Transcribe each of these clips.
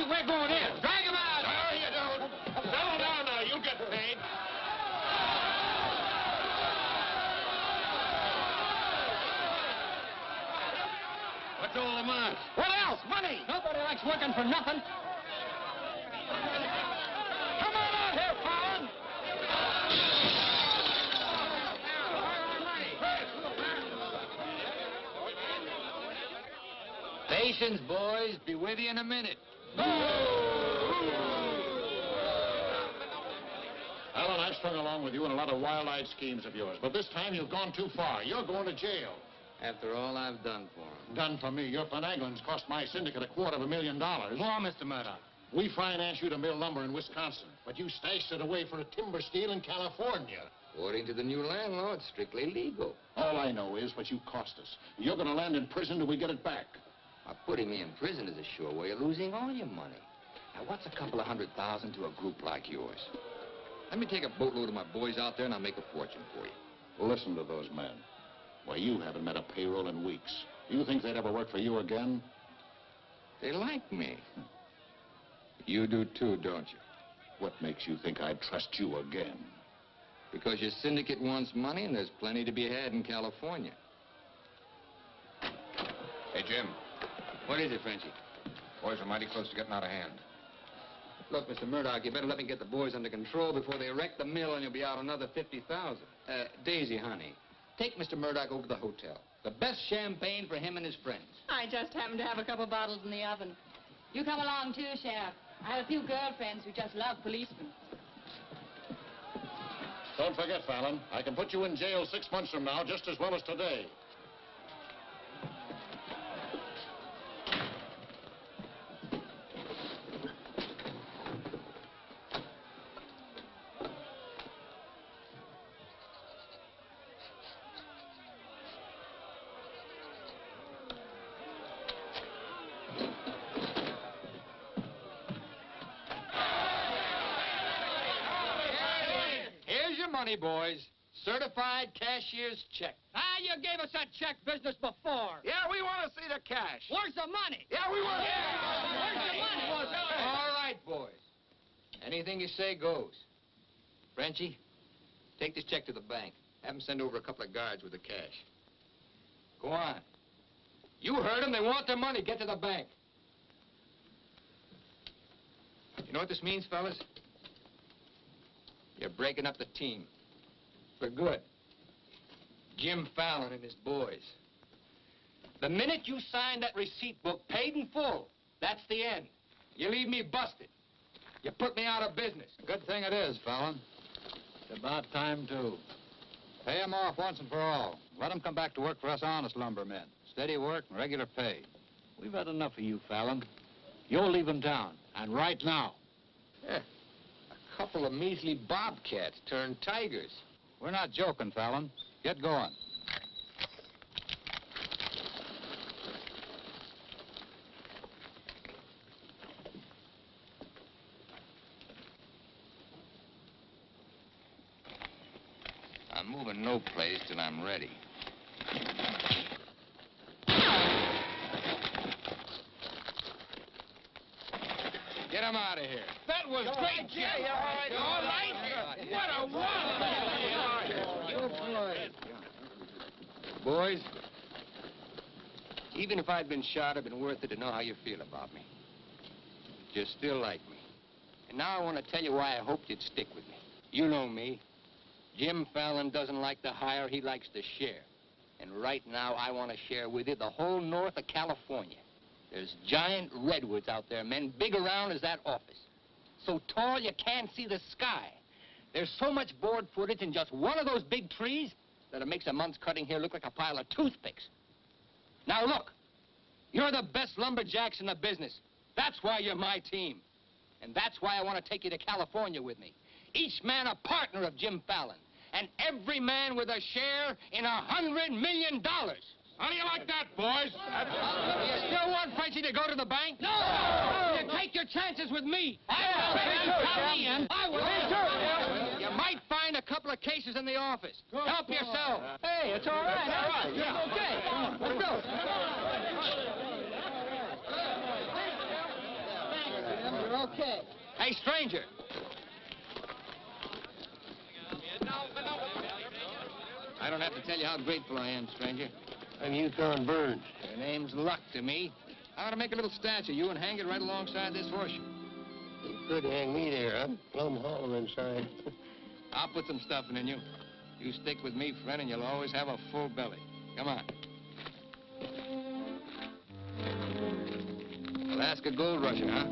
Frenchy, we're going in. Drag him out. No, you don't. Settle down now. You'll get paid. What's all the matter? What else? Money. Nobody likes working for nothing. Come on out here, Fallon. Patience, boys. Be with you in a minute. Alan, I've strung along with you in a lot of wild-eyed schemes of yours, but this time you've gone too far. You're going to jail. After all I've done for him. Done for me. Your finagling's cost my syndicate $250,000. Go on, Mr. Murdoch. We financed you to mill lumber in Wisconsin, but you stashed it away for a timber steel in California. According to the new landlord, strictly legal. All I know is what you cost us. You're going to land in prison till we get it back. Now, putting me in prison is a sure way of losing all your money. Now, what's a couple of $100,000 to a group like yours? Let me take a boatload of my boys out there and I'll make a fortune for you. Listen to those men. Why, you haven't met a payroll in weeks. You think they'd ever work for you again? They like me. You do too, don't you? What makes you think I'd trust you again? Because your syndicate wants money and there's plenty to be had in California. Hey, Jim. What is it, Frenchy? Boys are mighty close to getting out of hand. Look, Mr. Murdoch, you better let me get the boys under control before they wreck the mill and you'll be out another $50,000. Daisy, honey, take Mr. Murdoch over to the hotel. The best champagne for him and his friends. I just happen to have a couple bottles in the oven. You come along too, Sheriff. I have a few girlfriends who just love policemen. Don't forget, Fallon, I can put you in jail 6 months from now just as well as today. Money, boys. Certified cashier's check. Ah, you gave us that check business before. Yeah, we want to see the cash. Where's the money? Yeah, we want Where's the money? All right, boys. Anything you say goes. Frenchy, take this check to the bank. Have them send over a couple of guards with the cash. Go on. You heard them. They want their money. Get to the bank. You know what this means, fellas? You're breaking up the team. For good. Jim Fallon and his boys. The minute you sign that receipt book, paid in full, that's the end. You leave me busted. You put me out of business. Good thing it is, Fallon. It's about time, too. Pay him off once and for all. Let him come back to work for us honest lumbermen. Steady work and regular pay. We've had enough of you, Fallon. You're leaving town, and right now. Yeah. A couple of measly bobcats turned tigers. We're not joking, Fallon. Get going. I'm moving no place till I'm ready. Get him out of here. That was great, Jim. All right. What a wonderful. Boys, even if I'd been shot, it'd been worth it to know how you feel about me. You still like me. And now I want to tell you why I hoped you'd stick with me. You know me. Jim Fallon doesn't like to hire, he likes to share. And right now, I want to share with you the whole north of California. There's giant redwoods out there, men, big around as that office. So tall you can't see the sky. There's so much board footage in just one of those big trees that it makes a month's cutting here look like a pile of toothpicks. Now look, you're the best lumberjacks in the business. That's why you're my team. And that's why I want to take you to California with me. Each man a partner of Jim Fallon. And every man with a share in $100 million. How do you like that, boys? You still want Frenchy to go to the bank? No! You take your chances with me. I will. You might find a couple of cases in the office. Help yourself. Hey, it's all right. All right, yeah. Okay. Let's go. Hey, stranger. I don't have to tell you how grateful I am, stranger. I'm Yukon Burns. Your name's Luck to me. I ought to make a little statue of you and hang it right alongside this horseshoe. You could hang me there. I'm plumb hollow inside. I'll put some stuffing in you. You stick with me, friend, and you'll always have a full belly. Come on. Alaska gold rusher, huh?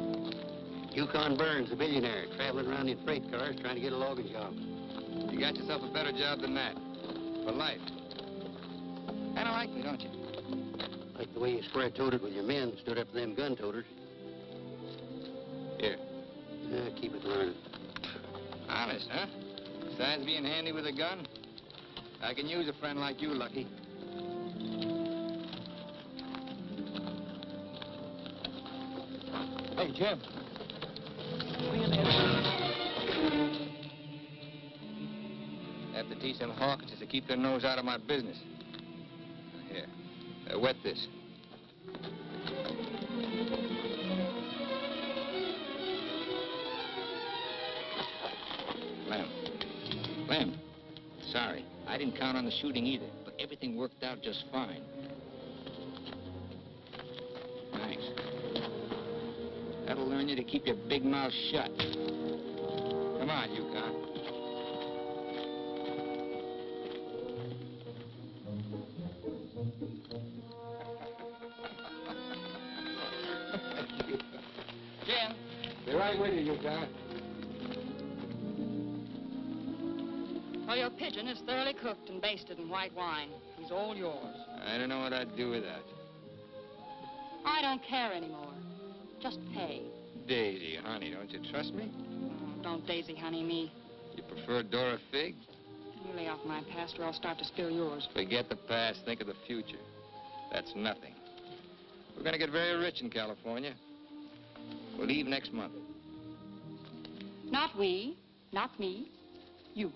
Yukon Burns, the billionaire, traveling around in freight cars trying to get a logging job. You got yourself a better job than that. For life. Kind of like me, don't you? Like the way you square-toted with your men, stood up to them gun-toters. Here. Keep it running. Honest, huh? Besides being handy with a gun, I can use a friend like you, Lucky. Hey, Jim. Have to teach them Hawkins to keep their nose out of my business. Here, wet this. Lem, sorry. I didn't count on the shooting either, but everything worked out just fine. Thanks. That'll learn you to keep your big mouth shut. Come on, Yukon. Jim. Be right with you, Yukon. Well, your pigeon is thoroughly cooked and basted in white wine. He's all yours. I don't know what I'd do with that. I don't care anymore. Just pay. Daisy, honey, don't you trust me? Oh, don't daisy honey me. You prefer Dora Fig? You lay off my past or I'll start to spill yours. Forget the past, think of the future. That's nothing. We're going to get very rich in California. We'll leave next month. Not we, not me, you.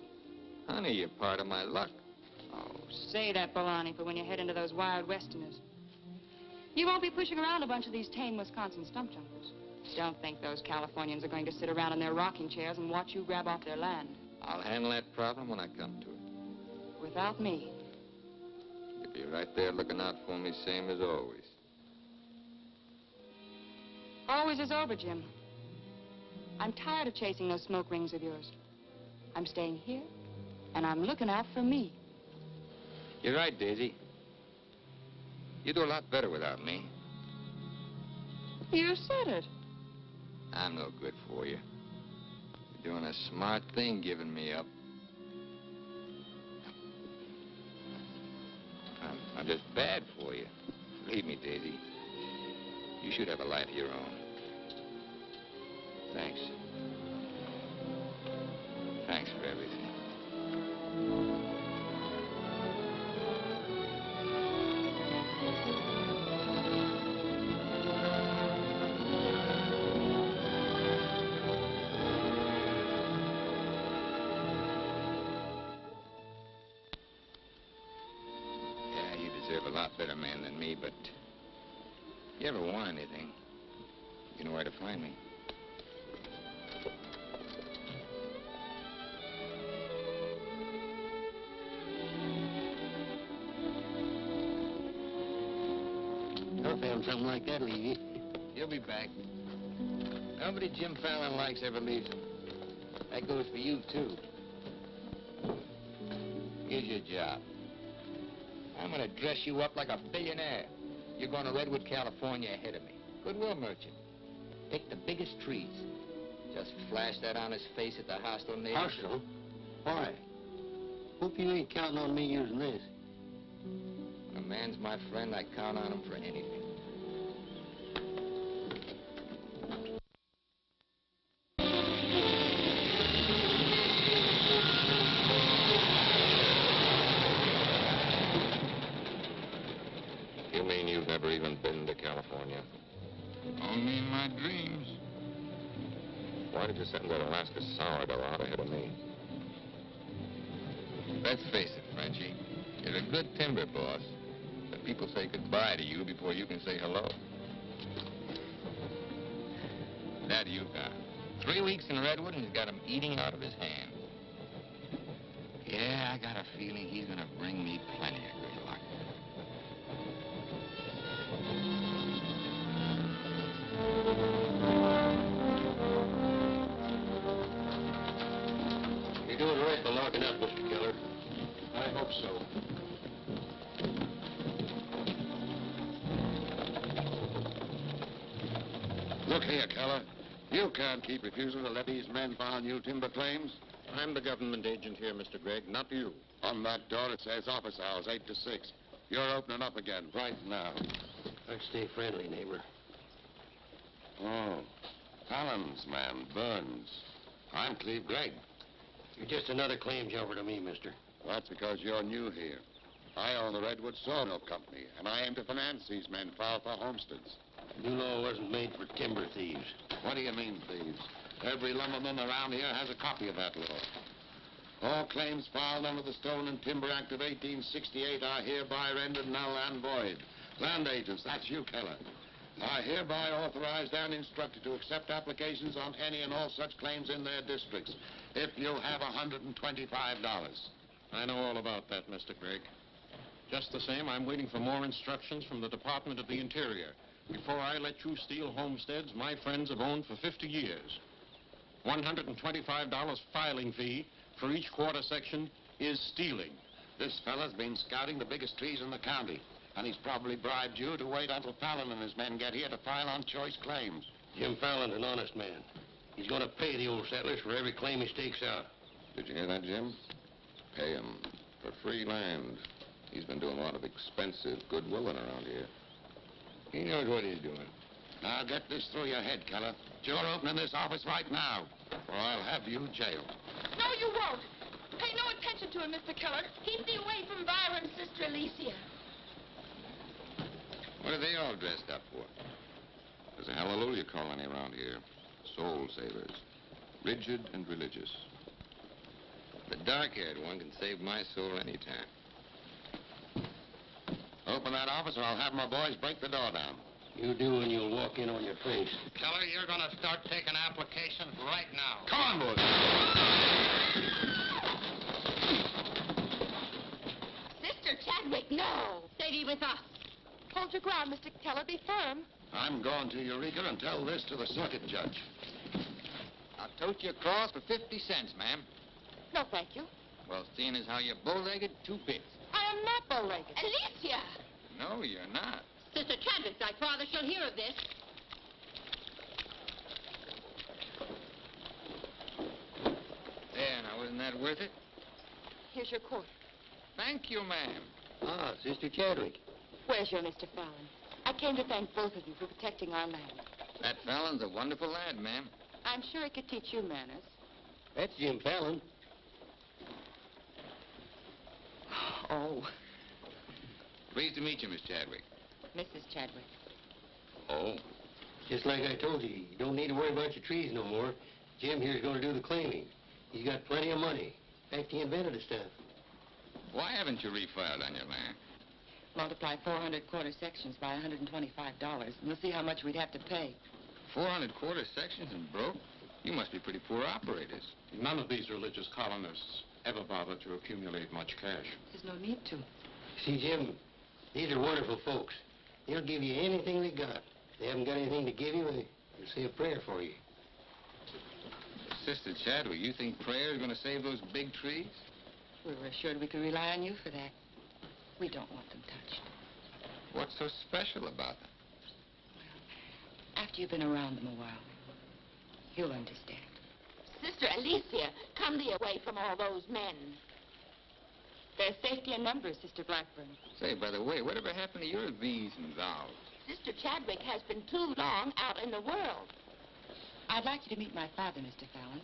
Honey, you're part of my luck. Oh, say that baloney for when you head into those wild westerners. You won't be pushing around a bunch of these tame Wisconsin stump jumpers. Don't think those Californians are going to sit around in their rocking chairs and watch you grab off their land. I'll handle that problem when I come to it. Without me. You'll be right there looking out for me, same as always. Always is over, Jim. I'm tired of chasing those smoke rings of yours. I'm staying here, and I'm looking out for me. You're right, Daisy. You do a lot better without me. You said it. I'm no good for you. You're doing a smart thing giving me up. I'm just bad for you. Believe me, Daisy. You should have a life of your own. Thanks. Thanks for everything. Yeah, you deserve a lot better man than me, but if you ever want anything, you know where to find me. I found something like that, Levy. You'll be back. Nobody Jim Fallon likes ever leaves him. That goes for you, too. Here's your job. I'm gonna dress you up like a billionaire. You're going to Redwood, California ahead of me. Goodwill merchant. Pick the biggest trees. Just flash that on his face at the hostile neighbors. Hostile? Why? Hope you ain't counting on me using this. When a man's my friend, I count on him for anything. You mean you've never even been to California? Only in my dreams. Why did you send that Alaska sourdough out ahead of me? Let's face it, Frenchie. You're a good timber boss. But people say goodbye to you before you can say hello. That Yukon. 3 weeks in Redwood, and he's got 'em eating out of his hand. Yeah, I got a feeling he's gonna bring me plenty of good luck. You're doing right by locking up, Mr. Keller. I hope so. Look here, Keller. You can't keep refusing to let these men file new timber claims. I'm the government agent here, Mr. Gregg, not you. On that door, it says office hours, 8 to 6. You're opening up again right now. Let's stay friendly, neighbor. Oh, Fallon's man, Burns. I'm Cleve Gregg. You're just another claim jumper to me, mister. That's because you're new here. I own the Redwood Sawmill Company, and I aim to finance these men filed for homesteads. New law wasn't made for timber thieves. What do you mean, thieves? Every lumberman around here has a copy of that law. All claims filed under the Stone and Timber Act of 1868 are hereby rendered null and void. Land agents, that's you, Keller, are hereby authorized and instructed to accept applications on any and all such claims in their districts if you have $125. I know all about that, Mr. Gregg. Just the same, I'm waiting for more instructions from the Department of the Interior before I let you steal homesteads my friends have owned for 50 years. $125 filing fee for each quarter section is stealing. This fella's been scouting the biggest trees in the county, and he's probably bribed you to wait until Fallon and his men get here to file on choice claims. Jim Fallon's an honest man. He's going to pay the old settlers for every claim he stakes out. Did you hear that, Jim? Pay him for free land. He's been doing a lot of expensive goodwilling around here. He knows what he's doing. Now get this through your head, Keller. You're opening this office right now, or I'll have you jailed. No, you won't. Pay no attention to him, Mr. Keller. Keep me away from Byron's sister Alicia. What are they all dressed up for? There's a hallelujah colony around here. Soul savers. Rigid and religious. The dark-haired one can save my soul anytime. Open that office, or I'll have my boys break the door down. You do, and you'll walk in on your face. Keller, you're going to start taking applications right now. Come on, boys. Sister Chadwick, no. Stay with us. Hold your ground, Mr. Keller. Be firm. I'm going to Eureka and tell this to the circuit judge. I'll tote you across for 50 cents, ma'am. No, thank you. Well, seeing as how you're bow-legged, 2 bits. I am not bow-legged. Alicia! No, you're not. Sister Chadwick, thy father shall hear of this. There, now, wasn't that worth it? Here's your quarter. Thank you, ma'am. Ah, Sister Chadwick. Where's your Mr. Fallon? I came to thank both of you for protecting our land. That Fallon's a wonderful lad, ma'am. I'm sure he could teach you manners. That's Jim Fallon. Oh, Pleased to meet you, Miss Chadwick. Mrs. Chadwick. Oh? Just like I told you, you don't need to worry about your trees no more. Jim here's going to do the claiming. He's got plenty of money. In fact, he invented the stuff. Why haven't you refiled on your land? Multiply 400 quarter sections by $125, and you'll see how much we'd have to pay. 400 quarter sections and broke? You must be pretty poor operators. None of these religious colonists ever bothered to accumulate much cash. There's no need to. See, Jim, these are wonderful folks. They'll give you anything they got. If they haven't got anything to give you, they'll say a prayer for you. Sister Chadwick, you think prayer is going to save those big trees? We were assured we could rely on you for that. We don't want them touched. What's so special about them? After you've been around them a while, you'll understand. Sister Alicia, come thee away from all those men. There's safety in numbers, Sister Blackburn. Say, by the way, whatever happened to your these and thous? Sister Chadwick has been too long out in the world. I'd like you to meet my father, Mr. Fallon.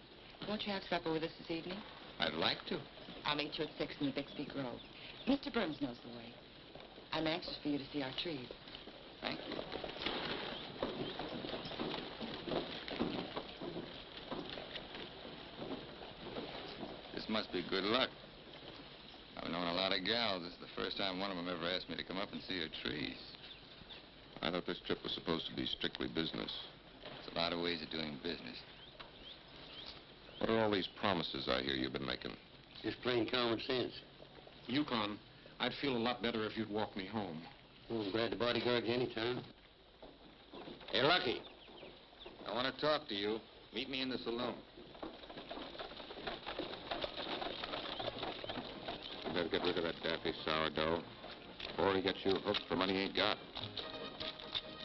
Won't you have supper with us this evening? I'd like to. I'll meet you at 6 in the Bixby Grove. Mr. Burns knows the way. I'm anxious for you to see our trees. Thank you. This must be good luck. I've known a lot of gals. This is the first time one of them ever asked me to come up and see her trees. I thought this trip was supposed to be strictly business. There's a lot of ways of doing business. What are all these promises I hear you've been making? Just plain common sense. Yukon, I'd feel a lot better if you'd walk me home. Oh, I'm glad to bodyguard you anytime. Hey, Lucky. I want to talk to you. Meet me in the saloon. You better get rid of that daffy sourdough before he gets you hooked for money he ain't got.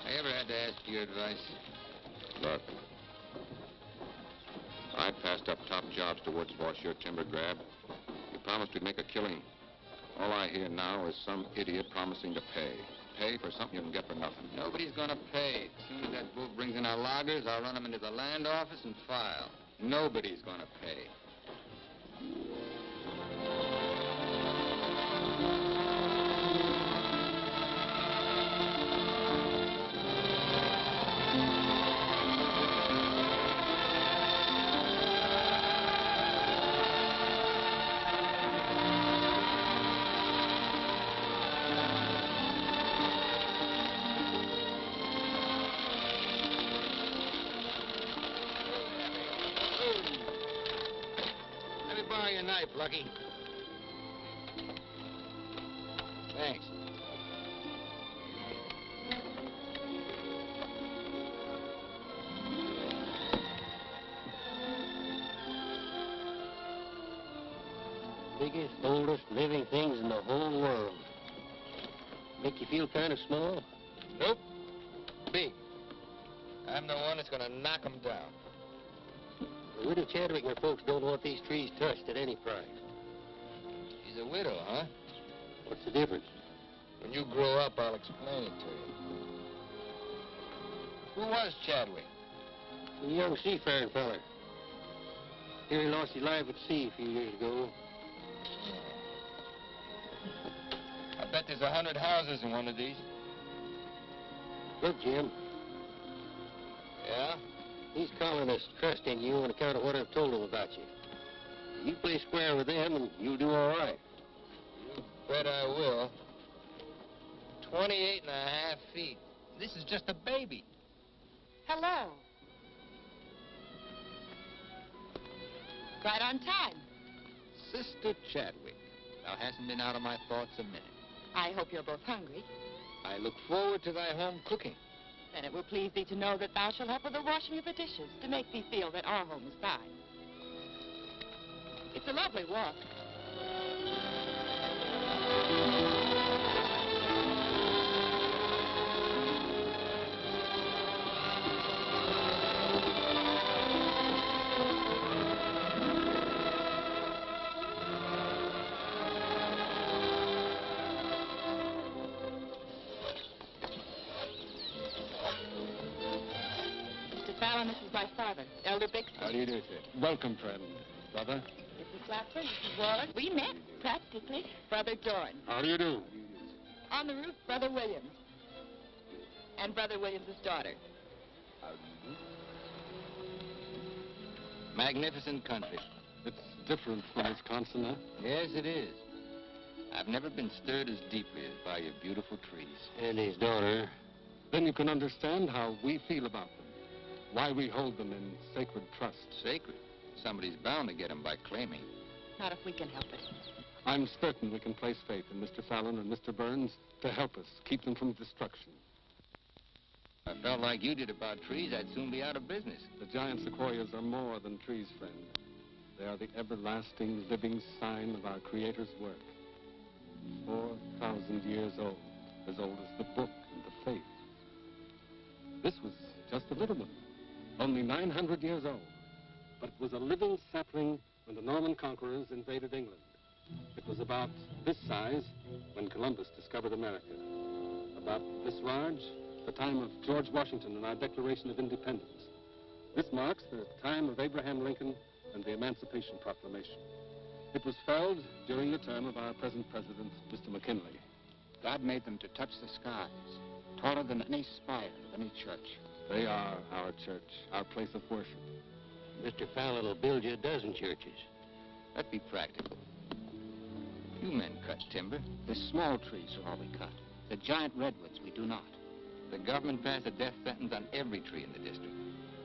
I ever had to ask your advice? Look, I passed up top jobs to Woods boss your timber grab. You promised we'd make a killing. All I hear now is some idiot promising to pay. Pay for something you can get for nothing. Nobody's gonna pay. As soon as that bull brings in our loggers, I'll run them into the land office and file. Nobody's gonna pay. Let me borrow your knife, Lucky. Thanks. Biggest, oldest living things in the whole world. Make you feel kind of small? Nope. Big. I'm the one that's gonna knock them down. The widow Chadwick and her folks don't want these trees touched at any price. She's a widow, huh? What's the difference? When you grow up, I'll explain it to you. Who was Chadwick? A young seafaring feller. Here he lost his life at sea a few years ago. I bet there's 100 houses in one of these. Look, Jim, Yeah? these colonists trust in you on account of what I've told them about you. You play square with them and you'll do all right. You bet I will. 28 and a half feet. This is just a baby. Hello. Right on time. Sister Chadwick. Thou hasn't been out of my thoughts a minute. I hope you're both hungry. I look forward to thy home cooking. Then it will please thee to know that thou shalt help with the washing of the dishes to make thee feel that our home is thine. It's a lovely walk. Mr. Fallon, this is my father, Elder Bixby. How do you do, sir? Welcome, friend. Brother? Mrs. Lapford, Mrs. Warren. We met, practically. Brother Dorn. How do you do? On the roof, Brother Williams. And Brother Williams' daughter. Magnificent country. It's different from Wisconsin, huh? Yes, it is. I've never been stirred as deeply as by your beautiful trees. And his daughter. Then you can understand how we feel about them. Why we hold them in sacred trust. Sacred. Somebody's bound to get them by claiming. Not if we can help it. I'm certain we can place faith in Mr. Fallon and Mr. Burns to help us keep them from destruction. If I felt like you did about trees, I'd soon be out of business. The giant sequoias are more than trees, friend. They are the everlasting, living sign of our Creator's work. 4,000 years old as the book and the faith. This was just a little one, only 900 years old. But it was a living sapling when the Norman conquerors invaded England. It was about this size when Columbus discovered America. About this large, the time of George Washington and our Declaration of Independence. This marks the time of Abraham Lincoln and the Emancipation Proclamation. It was felled during the term of our present president, Mr. McKinley. God made them to touch the skies, taller than any spire of any church. They are our church, our place of worship. Mr. Fallon will build you a dozen churches. Let's be practical. You men cut timber. The small trees are all we cut. The giant redwoods we do not. The government passed a death sentence on every tree in the district.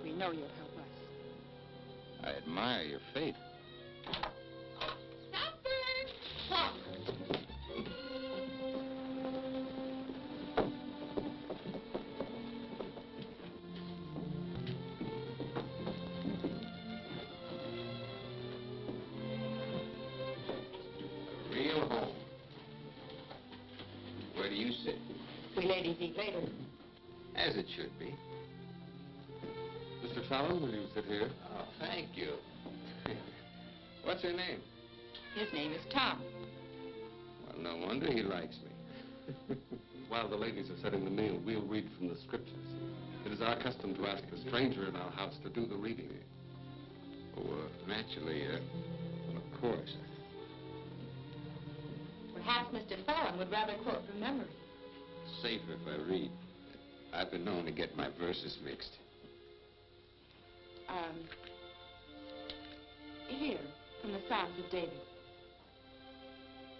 We know you'll help us. I admire your faith. Stop! A real home. Where do you sit? We ladies eat later. As it should be. Mr. Fallon, will you sit here? Oh, thank you. What's her name? His name is Tom. Well, no wonder he likes me. While the ladies are setting the meal, we'll read from the scriptures. It is our custom to ask a stranger in our house to do the reading. Oh, naturally, of course. Perhaps Mr. Fallon would rather quote from memory. Safer if I read. I've been known to get my verses mixed. Here, from the Psalms of David.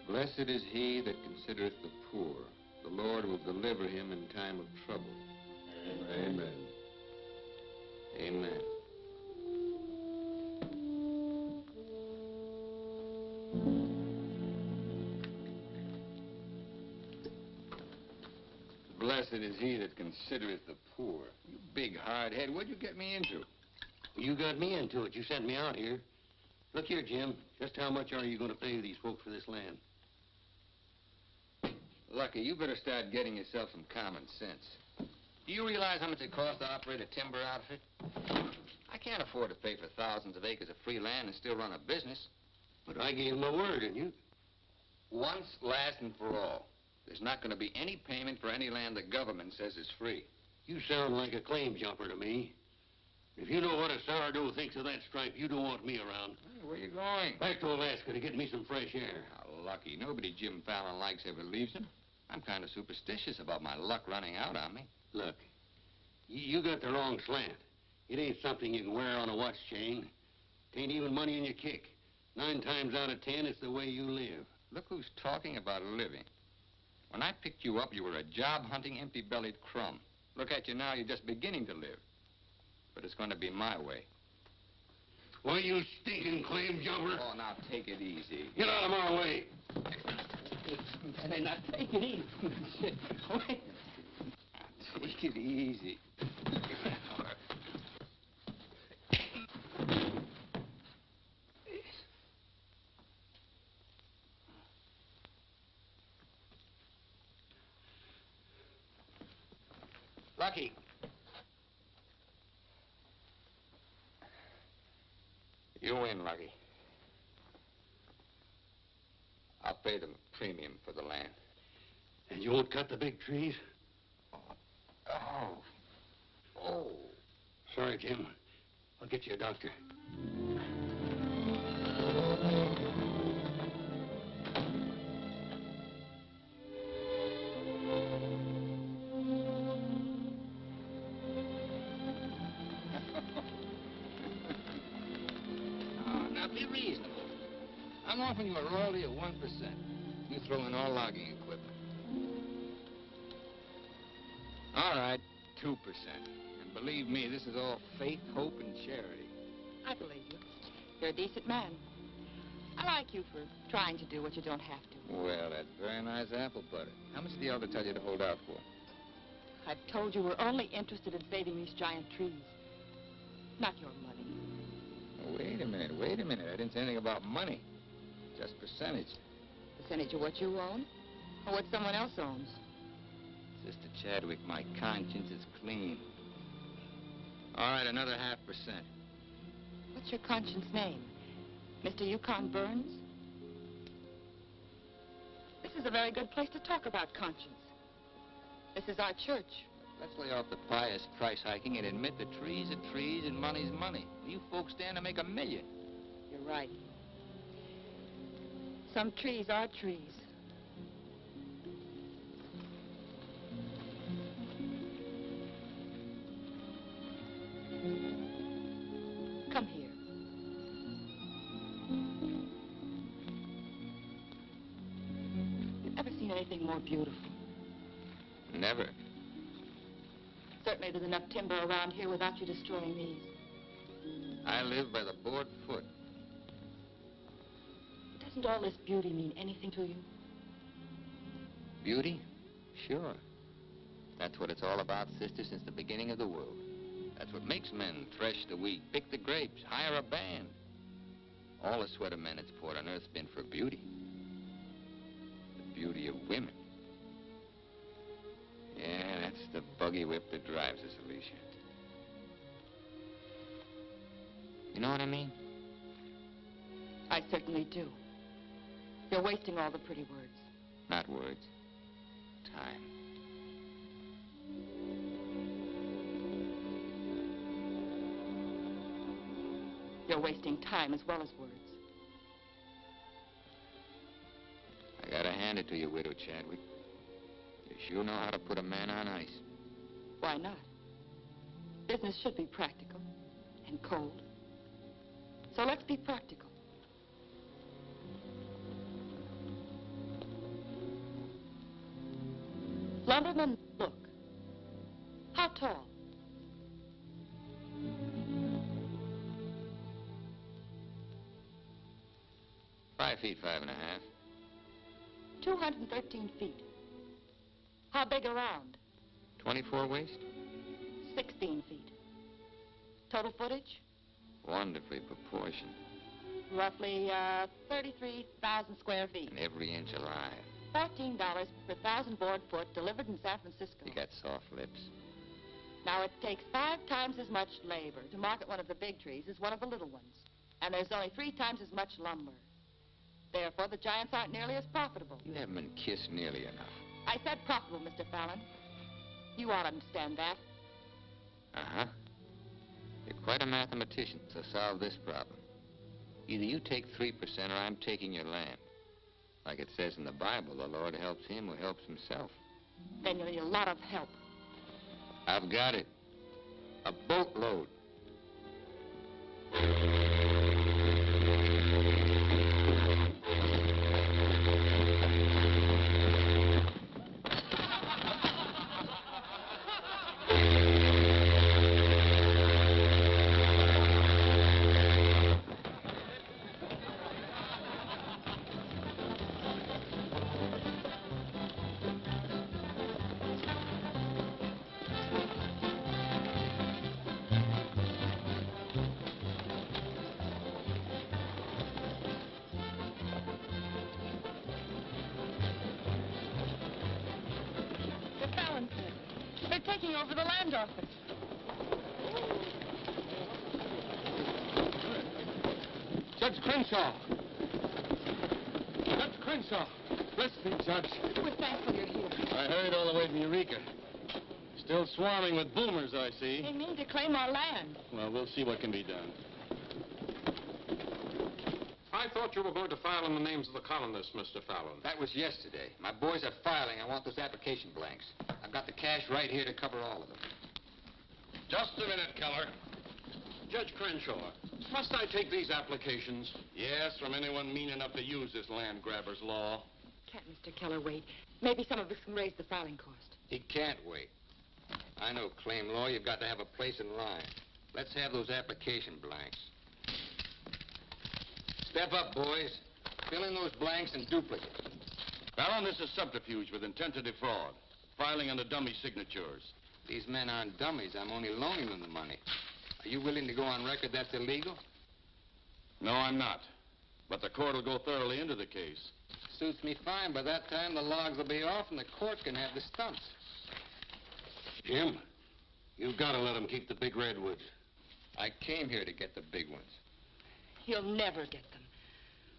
Blessed is he that considereth the poor. The Lord will deliver him in time of trouble. Amen. Amen. Blessed is he that considereth the poor. You big hard head, what'd you get me into? You got me into it. You sent me out here. Look here, Jim. Just how much are you going to pay these folks for this land? Lucky, you better start getting yourself some common sense. Do you realize how much it costs to operate a timber outfit? I can't afford to pay for thousands of acres of free land and still run a business. But I gave my word, didn't you? Once, last, and for all. There's not going to be any payment for any land the government says is free. You sound like a claim jumper to me. If you know what a sourdough thinks of that stripe, you don't want me around. Hey, where you going? Back to Alaska to get me some fresh air. How lucky. Nobody Jim Fallon likes ever leaves him. I'm kind of superstitious about my luck running out on me. Look, you got the wrong slant. It ain't something you can wear on a watch chain. It ain't even money in your kick. 9 times out of 10, it's the way you live. Look who's talking about living. When I picked you up, you were a job-hunting, empty-bellied crumb. Look at you now, you're just beginning to live. But it's going to be my way. Why, you stinking claim jumper? Oh, now take it easy. Get out of my way. Hey, now take it easy. Wait. Take it easy. Lucky. You win, Lucky. I'll pay the premium for the land. And you won't cut the big trees? Oh. Sorry, Jim. I'll get you a doctor. Now be reasonable. I'm offering you a royalty of 1%. You throw in all logging equipment. All right, 2%. And believe me, this is all faith, hope, and charity. I believe you. You're a decent man. I like you for trying to do what you don't have to. Well, that's very nice apple butter. How much did the elder tell you to hold out for? I've told you we're only interested in saving these giant trees. Not your money. Wait a minute. I didn't say anything about money. Just percentage. Percentage of what you own? Or what someone else owns? Sister Chadwick, my conscience is clean. All right, another 0.5%. What's your conscience name? Mr. Yukon Burns? This is a very good place to talk about conscience. This is our church. Let's lay off the pious price hiking and admit that trees are trees and money's money. You folks stand to make $1 million. You're right. Some trees are trees. Come here. You've ever seen anything more beautiful? Never. Certainly there's enough timber around here without you destroying these. I live by the board foot. Doesn't all this beauty mean anything to you? Beauty? Sure. That's what it's all about, sister, since the beginning of the world. That's what makes men thresh the wheat, pick the grapes, hire a band. All the sweat of men that's poured on earth's been for beauty. The beauty of women. Yeah, that's the buggy whip that drives us, Alicia. You know what I mean? I certainly do. You're wasting all the pretty words. Not words. Time. You're wasting time as well as words. I gotta hand it to you, Widow Chadwick. You sure know how to put a man on ice. Why not? Business should be practical and cold. So let's be practical. Lumberman, look. How tall? $5 feet, 5 1/2. 213 feet. How big around? 24 waist? 16 feet. Total footage? Wonderfully proportioned. Roughly 33,000 square feet. And every inch alive. $14 per 1,000 board foot delivered in San Francisco. You got soft lips. Now, it takes 5 times as much labor to market one of the big trees as one of the little ones. And there's only 3 times as much lumber. Therefore, the giants aren't nearly as profitable. You haven't been kissed nearly enough. I said profitable, Mr. Fallon. You ought to understand that. Uh-huh. You're quite a mathematician, so solve this problem. Either you take 3% or I'm taking your land. Like it says in the Bible, the Lord helps him who helps himself. Then you'll need a lot of help. I've got it. A boatload. They're taking over the land office. Judge Crenshaw! Judge Crenshaw! Bless me, Judge. We're thankful you're here. I hurried all the way from Eureka. Still swarming with boomers, I see. They mean to claim our land. Well, we'll see what can be done. I thought you were going to file in the names of the colonists, Mr. Fallon. That was yesterday. My boys are filing. I want those application blanks. I've got the cash right here to cover all of them. Just a minute, Keller. Judge Crenshaw, must I take these applications? Yes, from anyone mean enough to use this land grabber's law. Can't Mr. Keller wait? Maybe some of us can raise the filing cost. He can't wait. I know claim law. You've got to have a place in line. Let's have those application blanks. Step up, boys. Fill in those blanks and duplicate. Fallon, this is subterfuge with intent to defraud. Filing under dummy signatures. These men aren't dummies. I'm only loaning them the money. Are you willing to go on record that's illegal? No, I'm not. But the court will go thoroughly into the case. Suits me fine. By that time, the logs will be off and the court can have the stumps. Jim, you've got to let them keep the big redwoods. I came here to get the big ones. You'll never get them.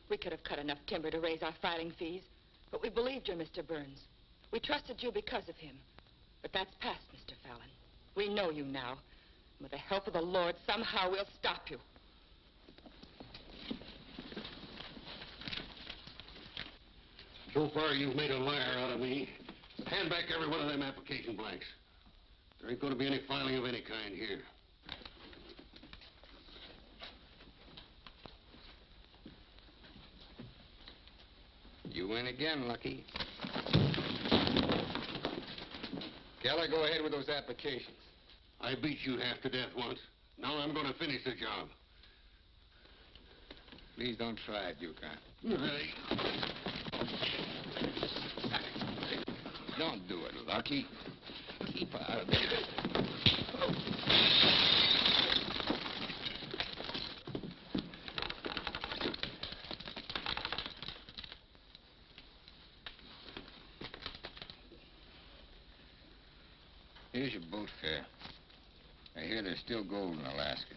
We could have cut enough timber to raise our filing fees, but we believed you, Mr. Burns. We trusted you because of him. But that's past, Mr. Fallon. We know you now. And with the help of the Lord, somehow we'll stop you. So far, you've made a liar out of me. Hand back every one of them application blanks. There ain't going to be any filing of any kind here. You win again, Lucky. Keller, go ahead with those applications. I beat you half to death once. Now I'm going to finish the job. Please don't try it, Yukon. Don't do it, Lucky. Keep out of there. Here's your boat fare. I hear there's still gold in Alaska.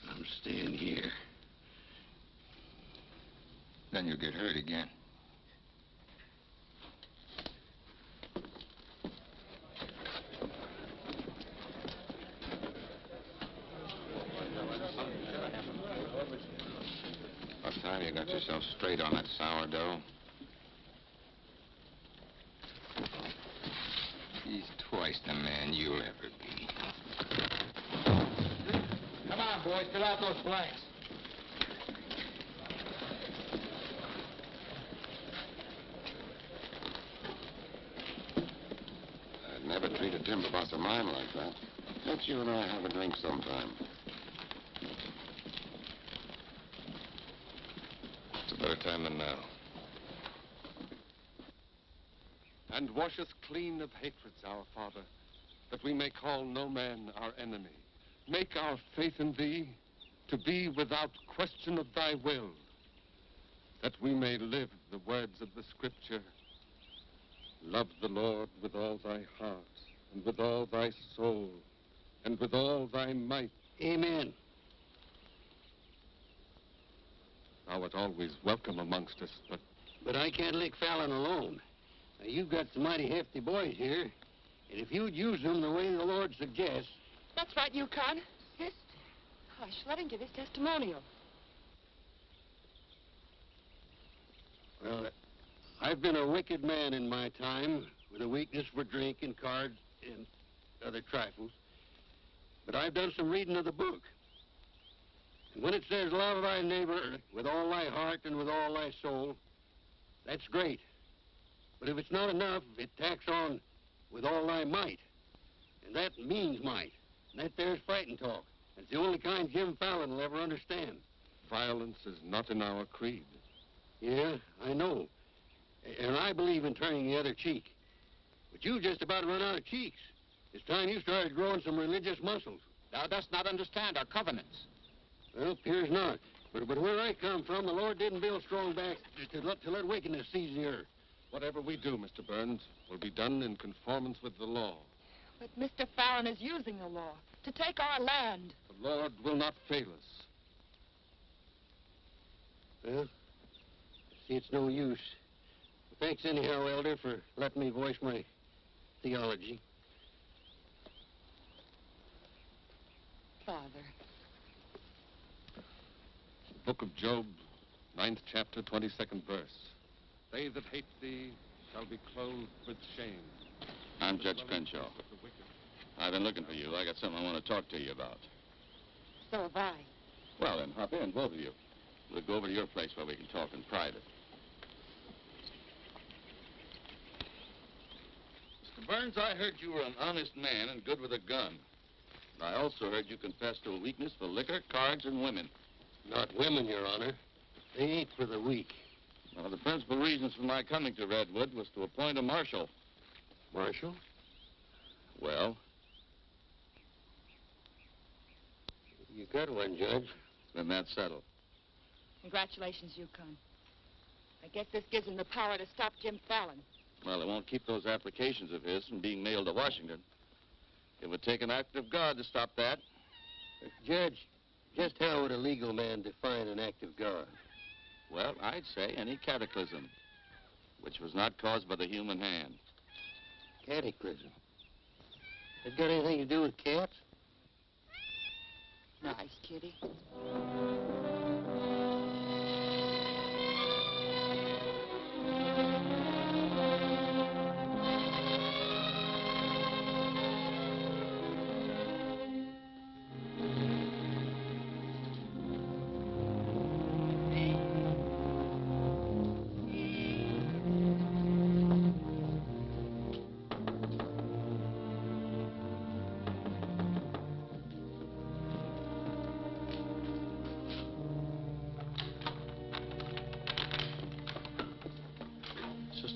I'm staying here. Then you'll get hurt again. What time you got yourself straight on that sourdough? He's twice the man you'll ever be. Come on, boys, fill out those blanks. I'd never treat a timber boss of mine like that. Let's you and I have a drink sometime. It's a better time than now. And wash us clean of hatreds, our Father, that we may call no man our enemy. Make our faith in thee to be without question of thy will, that we may live the words of the Scripture. Love the Lord with all thy heart, and with all thy soul, and with all thy might. Amen. Thou art always welcome amongst us, But I can't lick Fallon alone. Now, you've got some mighty hefty boys here, and if you'd use them the way the Lord suggests... That's right, Yukon. Yes. Hush, let him give his testimonial. Well, I've been a wicked man in my time, with a weakness for drink and cards and other trifles. But I've done some reading of the book. And when it says, love thy neighbor with all thy heart and with all thy soul, that's great. But if it's not enough, it tacks on with all thy might. And that means might. And that there's fighting talk. It's the only kind Jim Fallon will ever understand. violence is not in our creed. Yeah, I know. And I believe in turning the other cheek. But you just about run out of cheeks. It's time you started growing some religious muscles. Thou dost not understand our covenants. Well, appears not. But where I come from, the Lord didn't build strong backs to let wickedness seize the earth. Whatever we do, Mr. Burns, will be done in conformance with the law. But Mr. Fallon is using the law to take our land. The Lord will not fail us. Well, see, it's no use. Thanks anyhow, Elder, for letting me voice my theology. Father. Book of Job, 9th chapter, 22nd verse. They that hate thee shall be clothed with shame. I'm Judge Crenshaw. I've been looking for you. I got something I want to talk to you about. So have I. Well, then, hop in, both of you. We'll go over to your place where we can talk in private. Mr. Burns, I heard you were an honest man and good with a gun. I also heard you confess to a weakness for liquor, cards, and women. Not women, Your Honor. They ain't for the weak. One of the principal reasons for my coming to Redwood was to appoint a marshal. Marshal? Well? You got one, Judge. Then that's settled. Congratulations, Yukon. I guess this gives him the power to stop Jim Fallon. Well, it won't keep those applications of his from being mailed to Washington. It would take an act of God to stop that. Judge, just how would a legal man define an act of God? Well, I'd say any cataclysm which was not caused by the human hand. Cataclysm? It got anything to do with cats? Nice, kitty.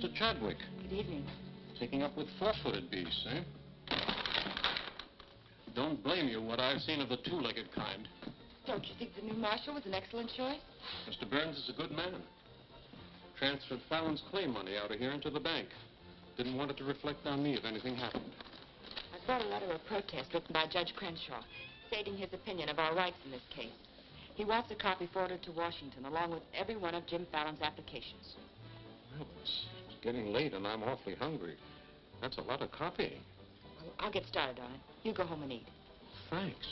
Sister Chadwick. Good evening. Taking up with four-footed beasts, eh? Don't blame you what I've seen of the two-legged kind. Don't you think the new marshal was an excellent choice? Mr. Burns is a good man. Transferred Fallon's claim money out of here into the bank. Didn't want it to reflect on me if anything happened. I brought a letter of protest written by Judge Crenshaw, stating his opinion of our rights in this case. He wants a copy forwarded to Washington, along with every one of Jim Fallon's applications. Well, it's getting late and I'm awfully hungry. That's a lot of copying. Well, I'll get started on it. You go home and eat. Thanks.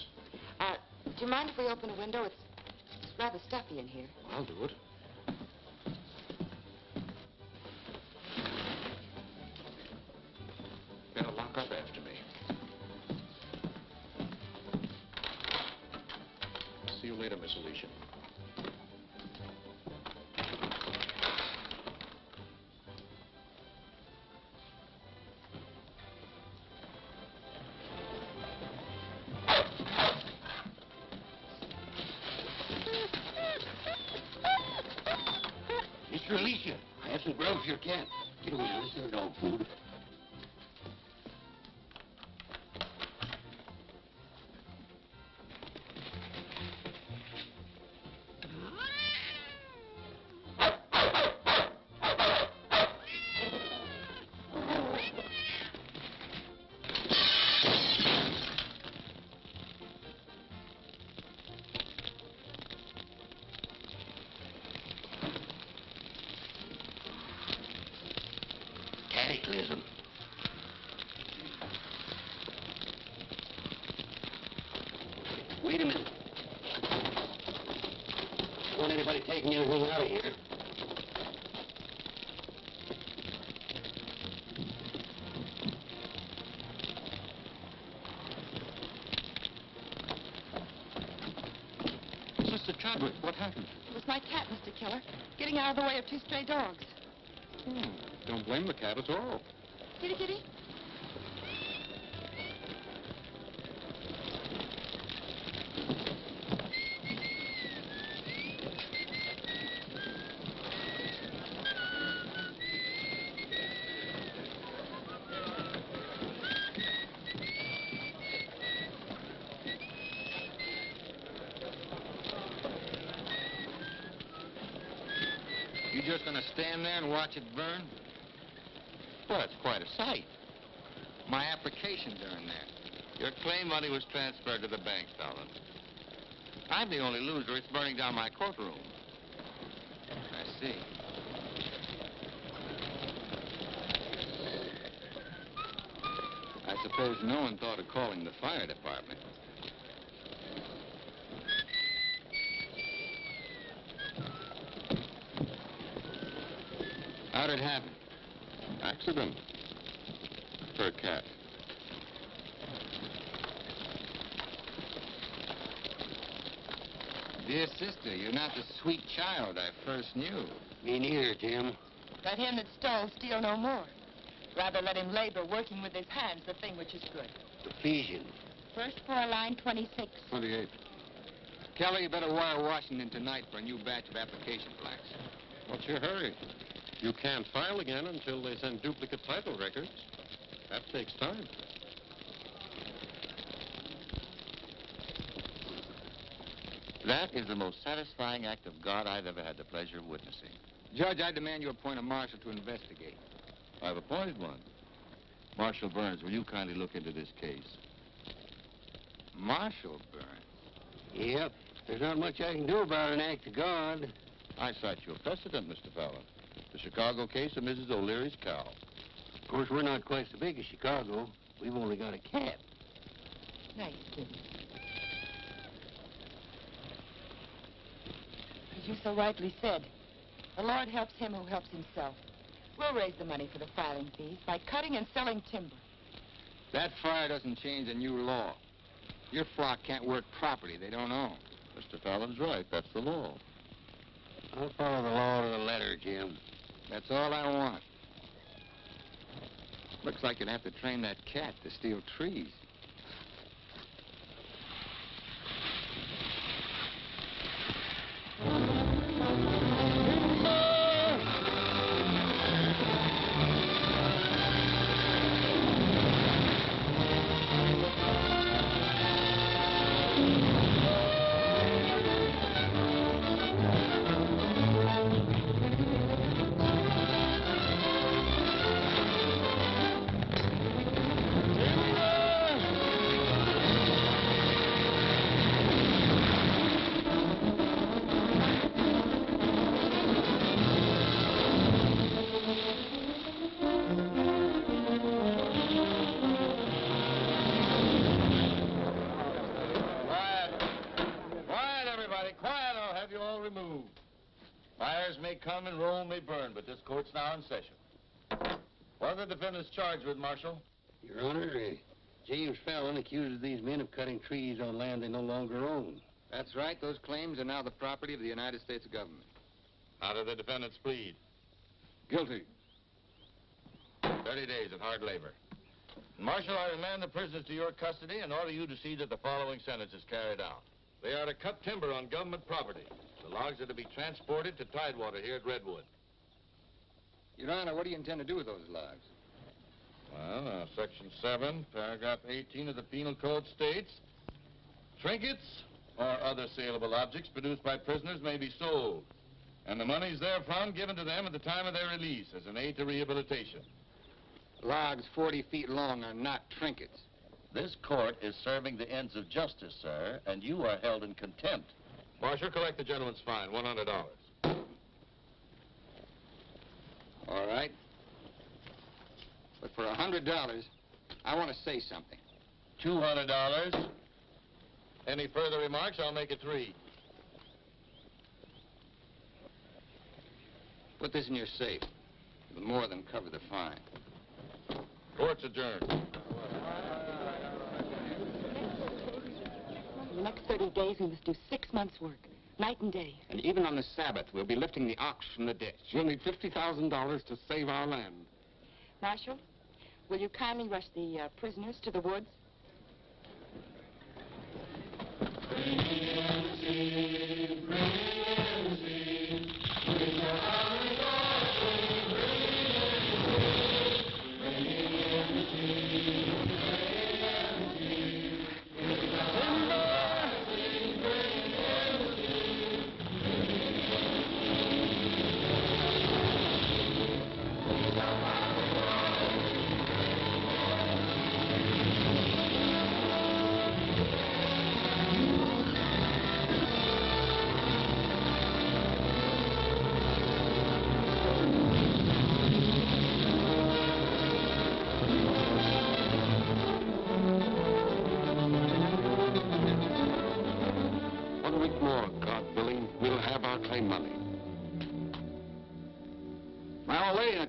Do you mind if we open a window? It's rather stuffy in here. I'll do it. Better lock up after me. See you later, Miss Alicia. Mr. Alicia, I have some grub for your cat. Get away, this is dog food. Cataclysm. Wait a minute. Don't want anybody taking anything out of here. Sister Chadwick, what happened? It was my cat, Mr. Keller, getting out of the way of two stray dogs. Don't blame the cat at all. Kitty, kitty. You just gonna stand there and watch it burn? Well, it's quite a sight. My applications are in there. Your claim money was transferred to the bank, Fallon. I'm the only loser. It's burning down my courtroom. I see. I suppose no one thought of calling the fire department. How'd it happen? Accident. For a cat. Dear sister, you're not the sweet child I first knew. Me neither, Jim. Let him that stole steal no more. Rather let him labor working with his hands the thing which is good. Ephesians. First floor, line 26. 28. Kelly, you better wire Washington tonight for a new batch of application plaques. What's your hurry? You can't file again until they send duplicate title records. That takes time. That is the most satisfying act of God I've ever had the pleasure of witnessing. Judge, I demand you appoint a marshal to investigate. I've appointed one. Marshal Burns, will you kindly look into this case? Marshal Burns? Yep. There's not much I can do about an act of God. I cite you a precedent, Mr. Fallon. The Chicago case of Mrs. O'Leary's cow. Of course, we're not quite so big as Chicago. We've only got a cat. Nice, kid. As you so rightly said, the Lord helps him who helps himself. We'll raise the money for the filing fees by cutting and selling timber. That fire doesn't change the new law. Your flock can't work property they don't own. Mr. Fallon's right. That's the law. I'll follow the law to the letter, Jim. That's all I want. Looks like you'd have to train that cat to steal trees. but this court's now in session. What are the defendants charged with, Marshal? Your Honor, James Fallon accuses these men of cutting trees on land they no longer own. That's right. Those claims are now the property of the United States government. How do the defendants plead? Guilty. 30 days of hard labor. Marshal, I remand the prisoners to your custody and order you to see that the following sentence is carried out. They are to cut timber on government property. The logs are to be transported to Tidewater here at Redwood. Your Honor, what do you intend to do with those logs? Well, Section 7, Paragraph 18 of the Penal Code states, trinkets or other saleable objects produced by prisoners may be sold, and the monies therefrom given to them at the time of their release as an aid to rehabilitation. Logs 40 feet long are not trinkets. This court is serving the ends of justice, sir, and you are held in contempt. Marshal, collect the gentleman's fine, $100. All right. But for $100, I want to say something. $200. Any further remarks, I'll make it 3. Put this in your safe. It'll more than cover the fine. Court's adjourned. For the next 30 days, we must do 6 months' work, night and day. And even on the Sabbath, we'll be lifting the ox from the ditch. We'll need $50,000 to save our land. Marshal, will you kindly rush the prisoners to the woods?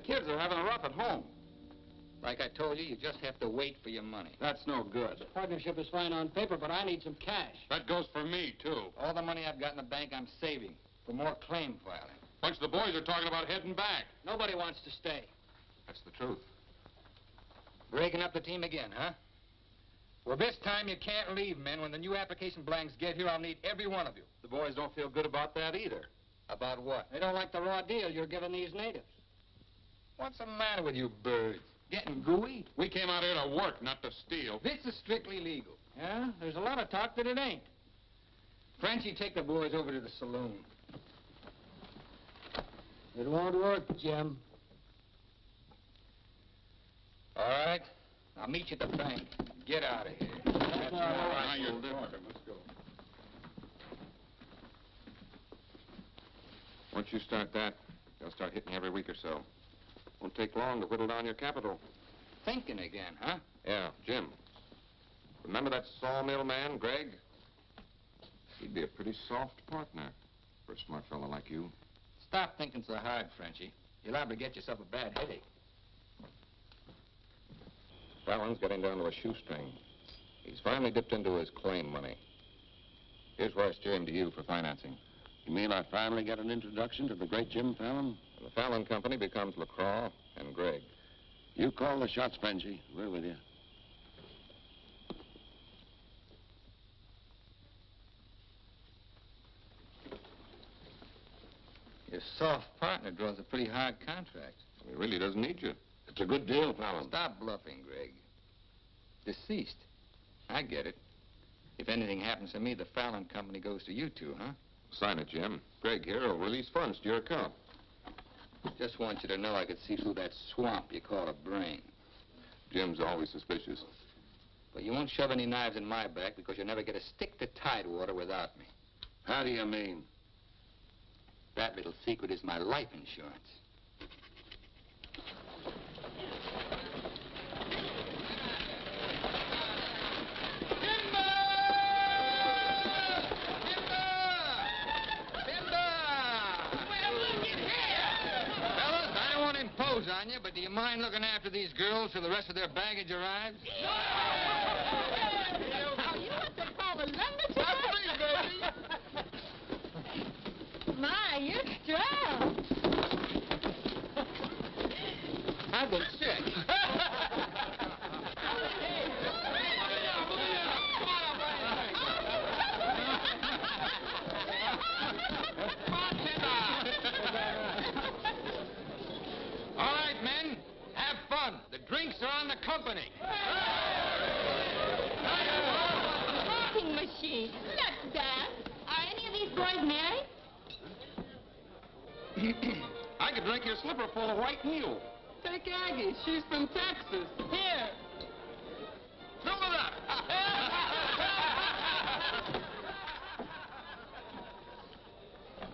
Kids are having a rough at home. Like I told you, you just have to wait for your money. That's no good. The partnership is fine on paper, but I need some cash. That goes for me, too. All the money I've got in the bank, I'm saving for more claim filing. Bunch of the boys are talking about heading back. Nobody wants to stay. That's the truth. Breaking up the team again, huh? Well, this time you can't leave, men. When the new application blanks get here, I'll need every one of you. The boys don't feel good about that either. About what? They don't like the raw deal you're giving these natives. What's the matter with you birds? Getting gooey? We came out here to work, not to steal. This is strictly legal. Yeah? There's a lot of talk that it ain't. Frenchie, take the boys over to the saloon. It won't work, Jim. All right. I'll meet you at the bank. Get out of here. That's all right. Now you're different. Let's go. Once you start that, they'll start hitting you every week or so. Won't take long to whittle down your capital. Thinking again, huh? Yeah, Jim. Remember that sawmill man, Greg? He'd be a pretty soft partner for a smart fellow like you. Stop thinking so hard, Frenchie. You're liable to get yourself a bad headache. Fallon's getting down to a shoestring. He's finally dipped into his claim money. Here's where I steer him to you for financing. You mean I finally get an introduction to the great Jim Fallon? And the Fallon Company becomes LaCroix and Gregg. You call the shots, Benji. We're with you. Your soft partner draws a pretty hard contract. He really doesn't need you. It's a good deal, Fallon. Stop bluffing, Gregg. Deceased. I get it. If anything happens to me, the Fallon Company goes to you two, huh? Sign it, Jim. Gregg here will release funds to your account. Just want you to know I could see through that swamp you call a brain. Jim's always suspicious. But you won't shove any knives in my back because you'll never get a stick to Tidewater without me. How do you mean? That little secret is my life insurance. Fellas, you, but do you mind looking after these girls till the rest of their baggage arrives? Oh, you want to call a lumberjack? My, you're strong. I've been sick. All right, men, have fun. The drinks are on the company. Talking machine. Let's dance. Are any of these boys married? I could drink your slipper full of white mule. Take Aggie. She's from Texas. Here. Fill it up.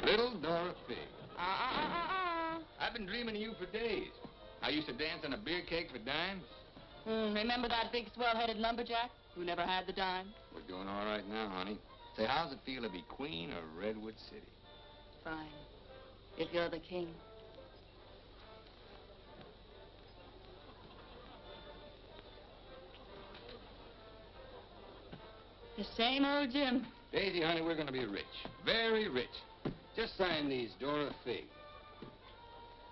Little Dora Fig. I've been dreaming of you for days. I used to dance on a beer cake for dimes. Remember that big swell-headed lumberjack who never had the dime? We're doing all right now, honey. Say, how's it feel to be queen of Redwood City? Fine. If you're the king. The same old Jim. Daisy, honey, we're going to be rich. Very rich. Just sign these, Dora Fig.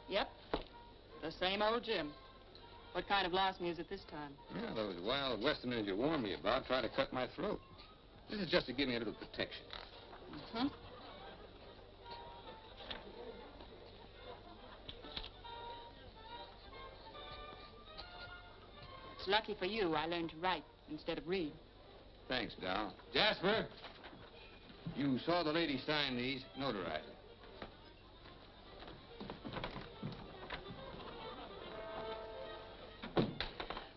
Yep. The same old Jim. What kind of lost music this time? Yeah, those wild westerners you warned me about try to cut my throat. This is just to give me a little protection. Mm-hmm. It's lucky for you I learned to write instead of read. Thanks, Doll. Jasper, you saw the lady sign these. Notarize it.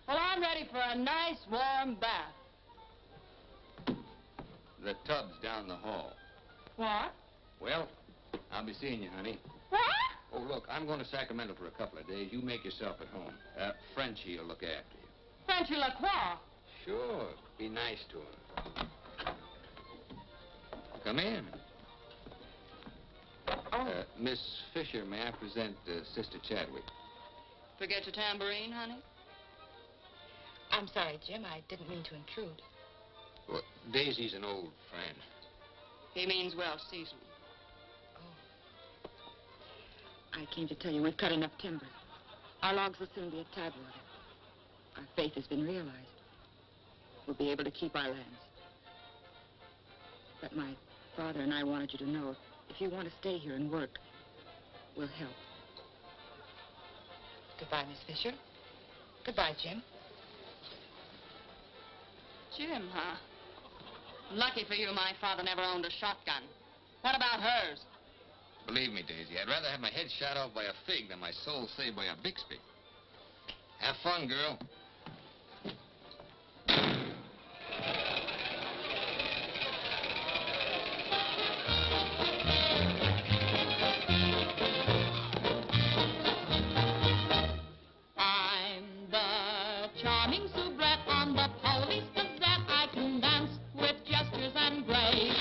Well, I'm ready for a nice warm bath. The tub's down the hall. What? Well, I'll be seeing you, honey. What? Oh, look, I'm going to Sacramento for a couple of days. You make yourself at home. Frenchie will look after you. Frenchy Lacroix. Sure. Be nice to him. Come in. Miss Fisher, may I present Sister Chadwick? Forget your tambourine, honey? I'm sorry, Jim. I didn't mean to intrude. Well, Daisy's an old friend. He means well seasoned. Oh. I came to tell you we've cut enough timber. Our logs will soon be at Tidewater. Our faith has been realized. We'll be able to keep our lands. But my father and I wanted you to know if you want to stay here and work, we'll help. Goodbye, Miss Fisher. Goodbye, Jim. Jim, huh? Lucky for you, my father never owned a shotgun. What about hers? Believe me, Daisy, I'd rather have my head shot off by a fig than my soul saved by a Bixby. Have fun, girl. I'm the charming soubrette on the Police Gazette. I can dance with gestures and grace.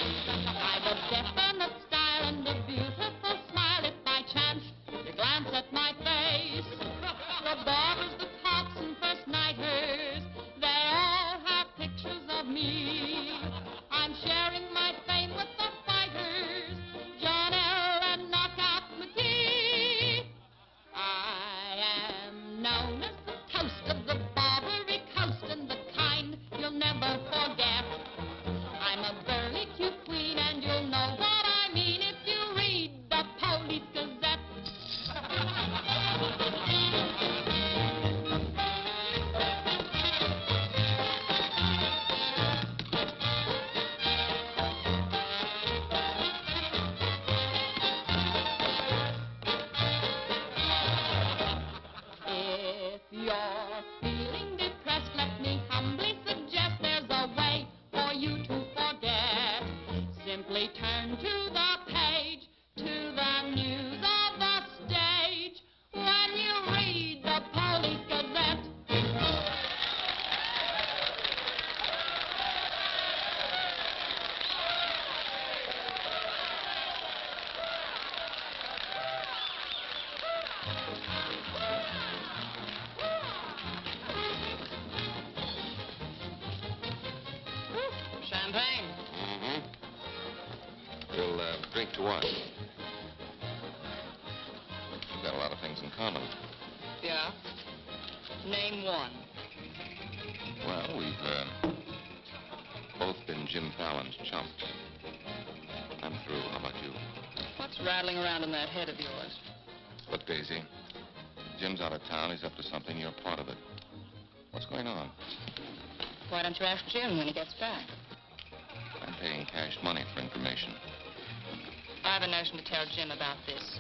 I've a definite style and a beautiful smile. If by chance you glance at my face, the barbers, the cops, and first nighters, they all have pictures of me. I'm sharing my fame with the fighters, John L. and Knockout McGee. I am known as the toast of the Barbary Coast and the kind you'll never forget. I'm a burly cute queen and you'll know what I mean if you read the Police Gazette. If you're feeling depressed, let me humbly suggest there's a way for you to forget. Simply turn to the page, to the news of the stage, when you read the Police Gazette. Champagne. Mm-hmm. We'll drink to what? We've got a lot of things in common. Yeah? Name one. Well, we've both been Jim Fallon's chumps. I'm through. How about you? What's rattling around in that head of yours? Look, Daisy, Jim's out of town. He's up to something. You're part of it. What's going on? Why don't you ask Jim when he gets back? I'm paying cash money for information. I have a notion to tell Jim about this.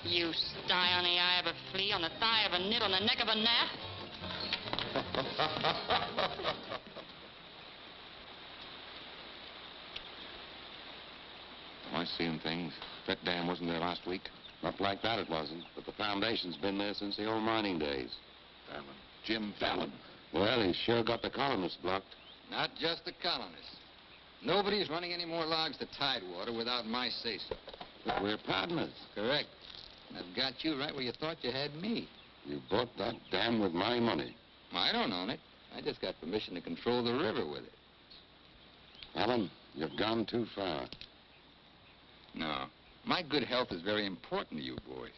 You sty on the eye of a flea, on the thigh of a nit, on the neck of a gnat. Am I seeing things? That dam wasn't there last week? Not like that it wasn't, but the foundation's been there since the old mining days. Fallon. Jim Fallon. Well, he's sure got the colonists blocked. Not just the colonists. Nobody's running any more logs to Tidewater without my say-so. But we're partners. Correct. And I've got you right where you thought you had me. You bought that dam with my money. I don't own it. I just got permission to control the river with it. Fallon, you've gone too far. No. My good health is very important to you boys.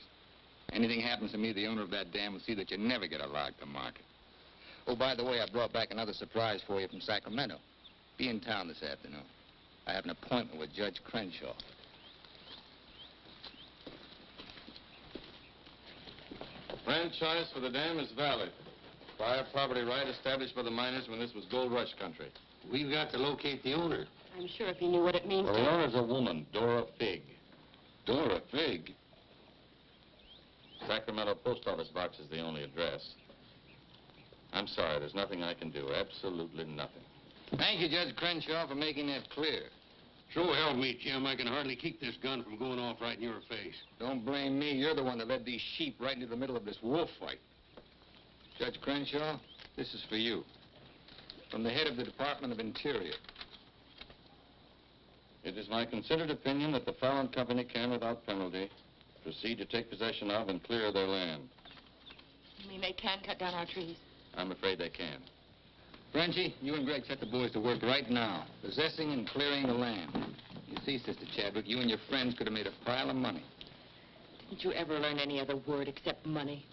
Anything happens to me, the owner of that dam will see that you never get a log to market. Oh, by the way, I brought back another surprise for you from Sacramento. Be in town this afternoon. I have an appointment with Judge Crenshaw. Franchise for the dam is valid. Prior property right established by the miners when this was gold rush country. We've got to locate the owner. I'm sure if he knew what it means Well, to... the owner's a woman, Dora Fig. Dora Fig? Sacramento post office box is the only address. I'm sorry, there's nothing I can do. Absolutely nothing. Thank you, Judge Crenshaw, for making that clear. So help me, Jim. I can hardly keep this gun from going off right in your face. Don't blame me. You're the one that led these sheep right into the middle of this wolf fight. Judge Crenshaw, this is for you. From the head of the Department of Interior. It is my considered opinion that the Fallon Company can, without penalty, proceed to take possession of and clear their land. You mean they can cut down our trees? I'm afraid they can. Frenchie, you and Greg set the boys to work right now, possessing and clearing the land. You see, Sister Chadwick, you and your friends could have made a pile of money. Didn't you ever learn any other word except money?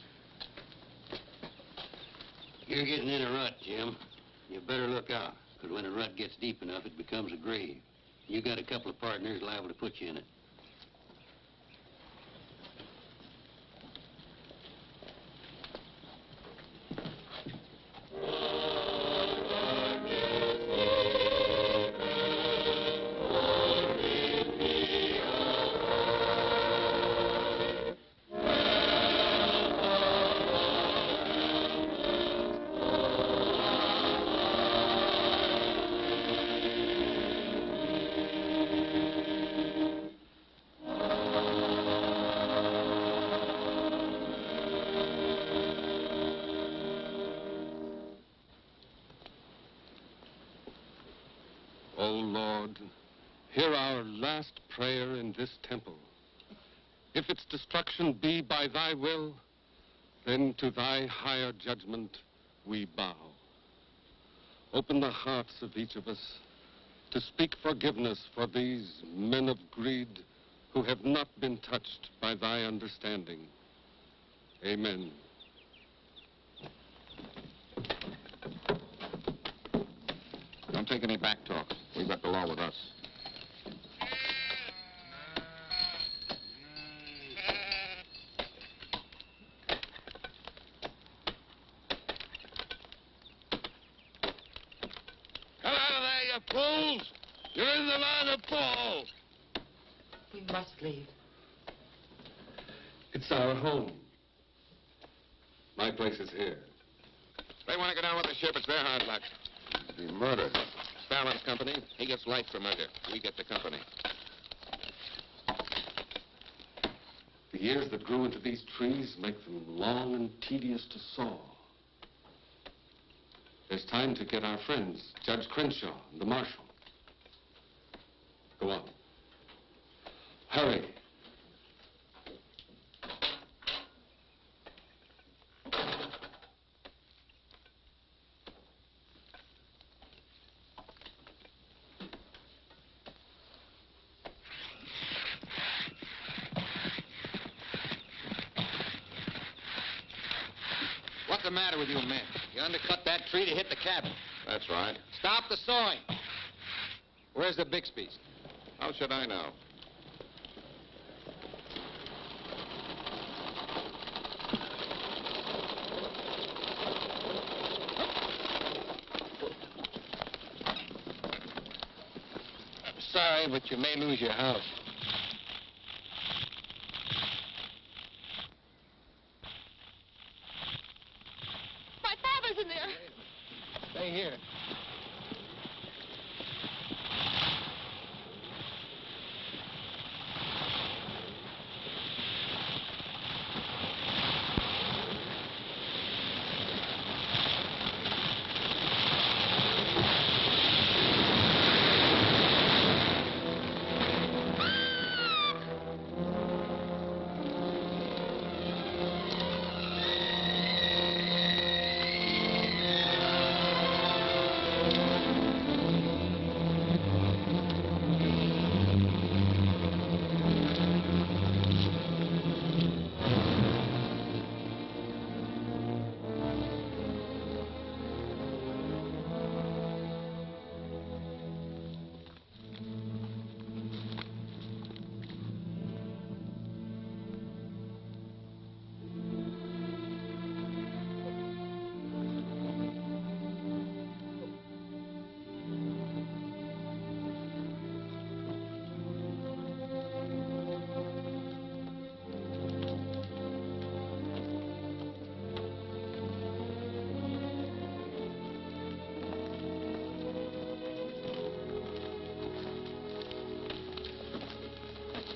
You're getting in a rut, Jim. You better look out, because when a rut gets deep enough, it becomes a grave. You got a couple of partners liable to put you in it. O Lord, hear our last prayer in this temple. If its destruction be by thy will, then to thy higher judgment we bow. Open the hearts of each of us to speak forgiveness for these men of greed who have not been touched by thy understanding. Amen. Don't take any back talk. We've got the law with us. Come out of there, you fools! You're in the line of fall! We must leave. It's our home. My place is here. They want to go down with the ship. It's their hard luck. It'll be murder. Fallon's company, he gets life for murder. We get the company. The years that grew into these trees make them long and tedious to saw. There's time to get our friends, Judge Crenshaw and the marshal. Go on. Hurry. What's the matter with you men? You undercut that tree to hit the cabin. That's right. Stop the sawing. Where's the Bixby's? How should I know? Sorry, but you may lose your house. My father's in there. Stay here.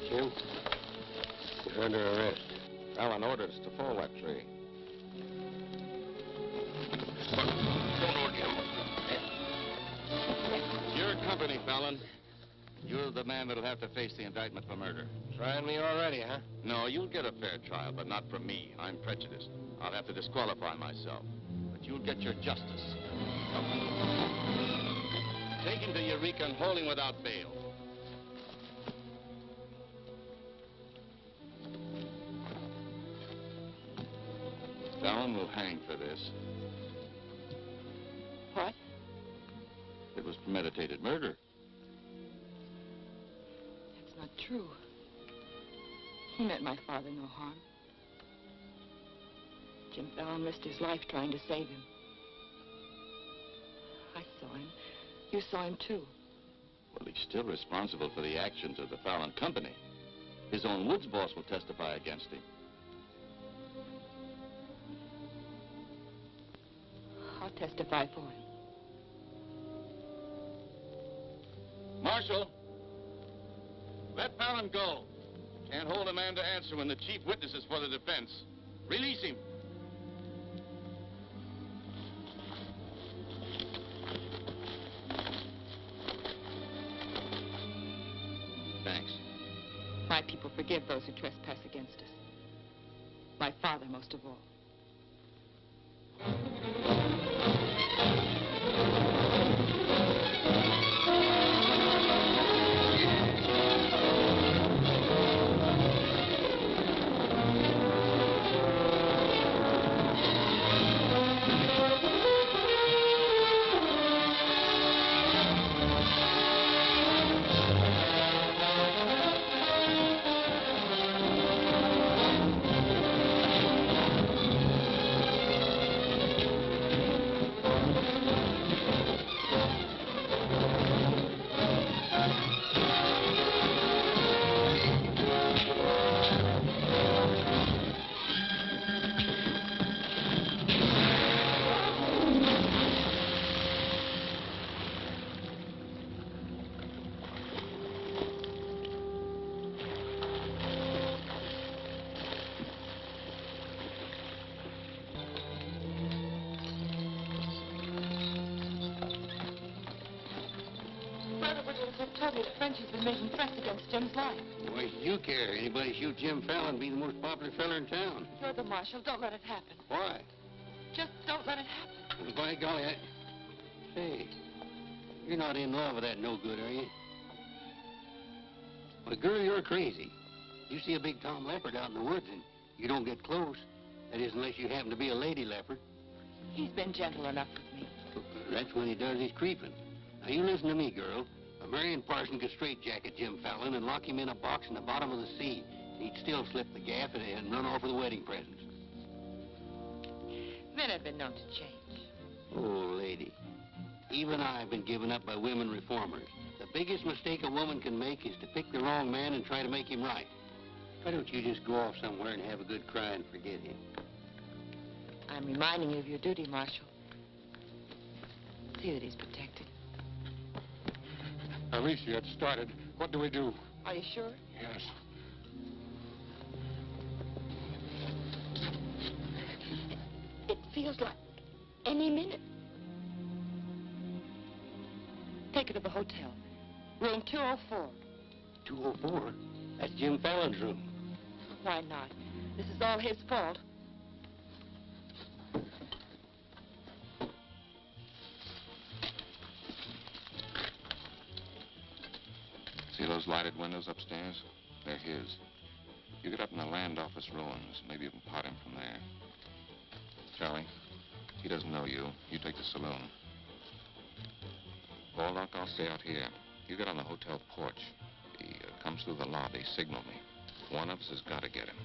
Jim, you're under arrest. Fallon ordered us to fall that tree. Your company, Fallon. You're the man that'll have to face the indictment for murder. Trying me already, huh? No, you'll get a fair trial, but not from me. I'm prejudiced. I'll have to disqualify myself. But you'll get your justice. Take him to Eureka and hold him without bail. Fallon will hang for this. What? It was premeditated murder. That's not true. He meant my father no harm. Jim Fallon risked his life trying to save him. I saw him. You saw him, too. Well, he's still responsible for the actions of the Fallon Company. His own Woods boss will testify against him. I'll testify for him. Marshal, let Fallon go. Can't hold a man to answer when the chief witness is for the defense. Release him. Thanks. My people forgive those who trespass against us. My father most of all. Told me that Frenchie's been making threats against Jim's life. Why do you care? Anybody shoot Jim Fallon, be the most popular fella in town. You're the marshal. Don't let it happen. Why? Just don't let it happen. Well, by golly, Hey, you're not in love with that no good, are you? Well, girl, you're crazy. You see a big tom leopard out in the woods and you don't get close. That is, unless you happen to be a lady leopard. He's been gentle enough with me. That's when he does his creeping. Now, you listen to me, girl. A Marion Parson could straitjacket Jim Fallon and lock him in a box in the bottom of the sea. He'd still slip the gap and run off with the wedding presents. Men have been known to change. Oh, lady. Even I've been given up by women reformers. The biggest mistake a woman can make is to pick the wrong man and try to make him right. Why don't you just go off somewhere and have a good cry and forget him? I'm reminding you of your duty, Marshal. See that he's protected. Alicia, it started. What do we do? Are you sure? Yes. It feels like any minute. Take her to the hotel. Room 204. 204? That's Jim Fallon's room. Why not? This is all his fault. See those lighted windows upstairs? They're his. You get up in the land office ruins. Maybe you can pot him from there. Charlie, he doesn't know you. You take the saloon. Baldock, I'll stay out here. You get on the hotel porch. He comes through the lobby. Signal me. One of us has got to get him.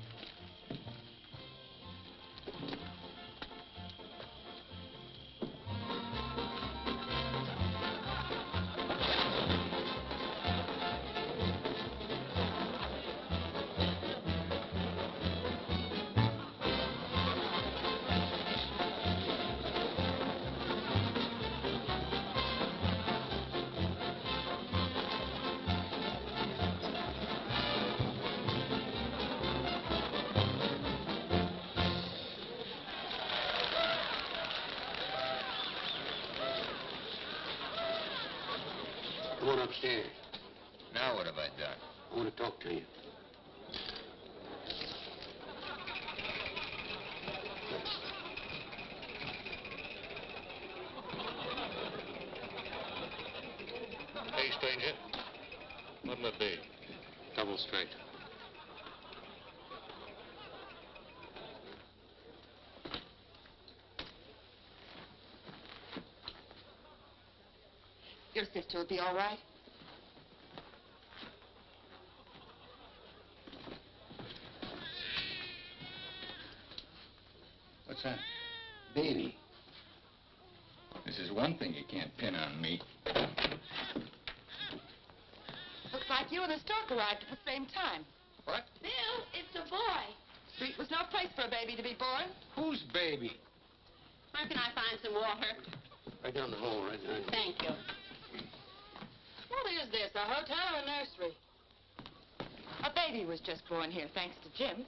Come on upstairs. Now what have I done? I want to talk to you. Hey, stranger. What'll it be? Double straight. Your sister will be all right. What's that? Baby. This is one thing you can't pin on me. Looks like you and the stork arrived at the same time. What? Bill, it's a boy. Street was no place for a baby to be born. Whose baby? Where can I find some water? Right down the hall, right there. Thank you. What is this, a hotel or a nursery? A baby was just born here, thanks to Jim.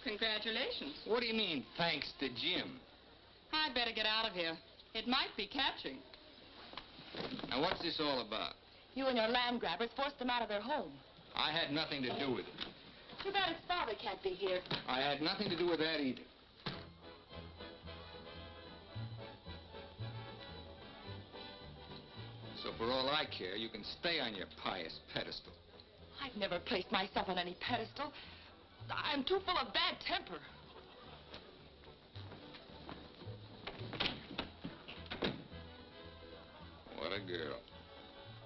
Congratulations. What do you mean, thanks to Jim? I'd better get out of here. It might be catching. Now, what's this all about? You and your land grabbers forced them out of their home. I had nothing to do with it. Too bad his father can't be here. I had nothing to do with that either. So for all I care, you can stay on your pious pedestal. I've never placed myself on any pedestal. I'm too full of bad temper. What a girl.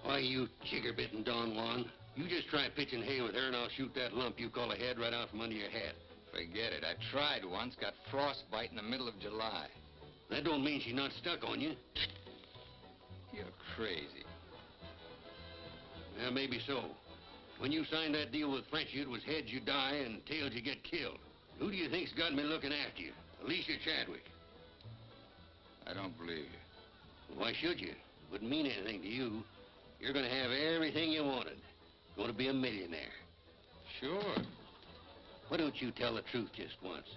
Why, you chigger-bitten Don Juan. You just try pitching hay with her and I'll shoot that lump you call a head right out from under your hat. Forget it. I tried once, got frostbite in the middle of July. That don't mean she's not stuck on you. You're crazy. Yeah, maybe so. When you signed that deal with Frenchy, it was heads you die and tails you get killed. Who do you think's got me looking after you? Alicia Chadwick. I don't believe you. Why should you? Wouldn't mean anything to you. You're going to have everything you wanted. Going to be a millionaire. Sure. Why don't you tell the truth just once?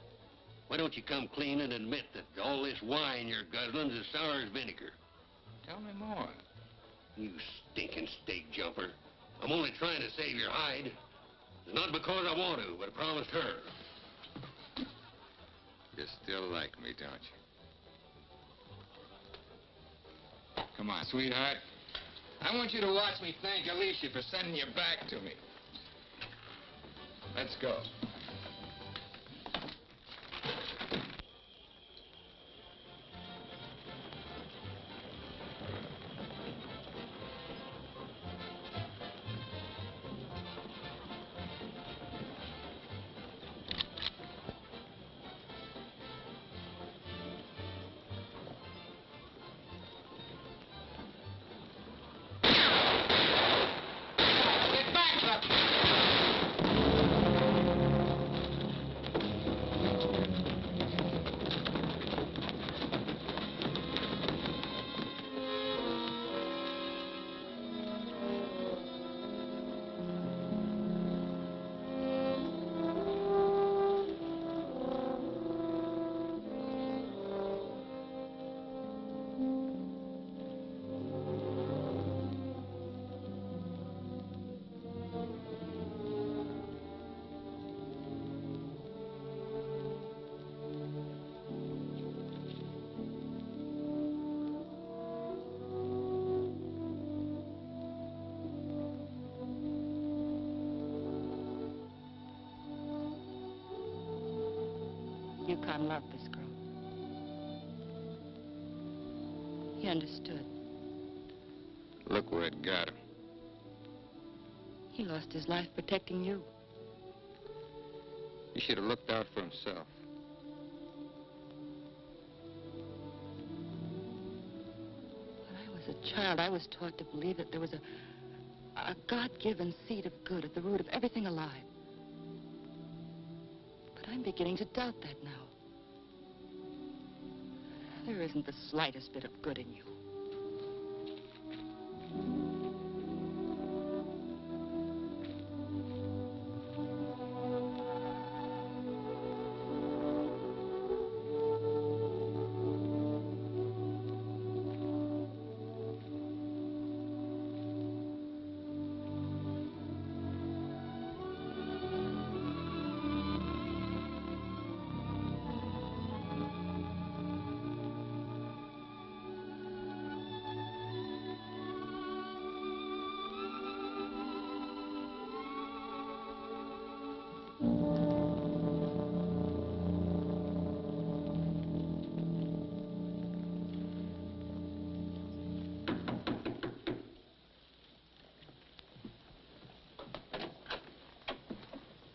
Why don't you come clean and admit that all this wine you're guzzling's as sour as vinegar? Tell me more. You stinking stake jumper. I'm only trying to save your hide. It's not because I want to, but I promised her. You still like me, don't you? Come on, sweetheart. I want you to watch me thank Alicia for sending you back to me. Let's go. time loved this girl. He understood. Look where it got him. He lost his life protecting you. He should have looked out for himself. When I was a child, I was taught to believe that there was a God-given seed of good at the root of everything alive. But I'm beginning to doubt that now. There isn't the slightest bit of good in you.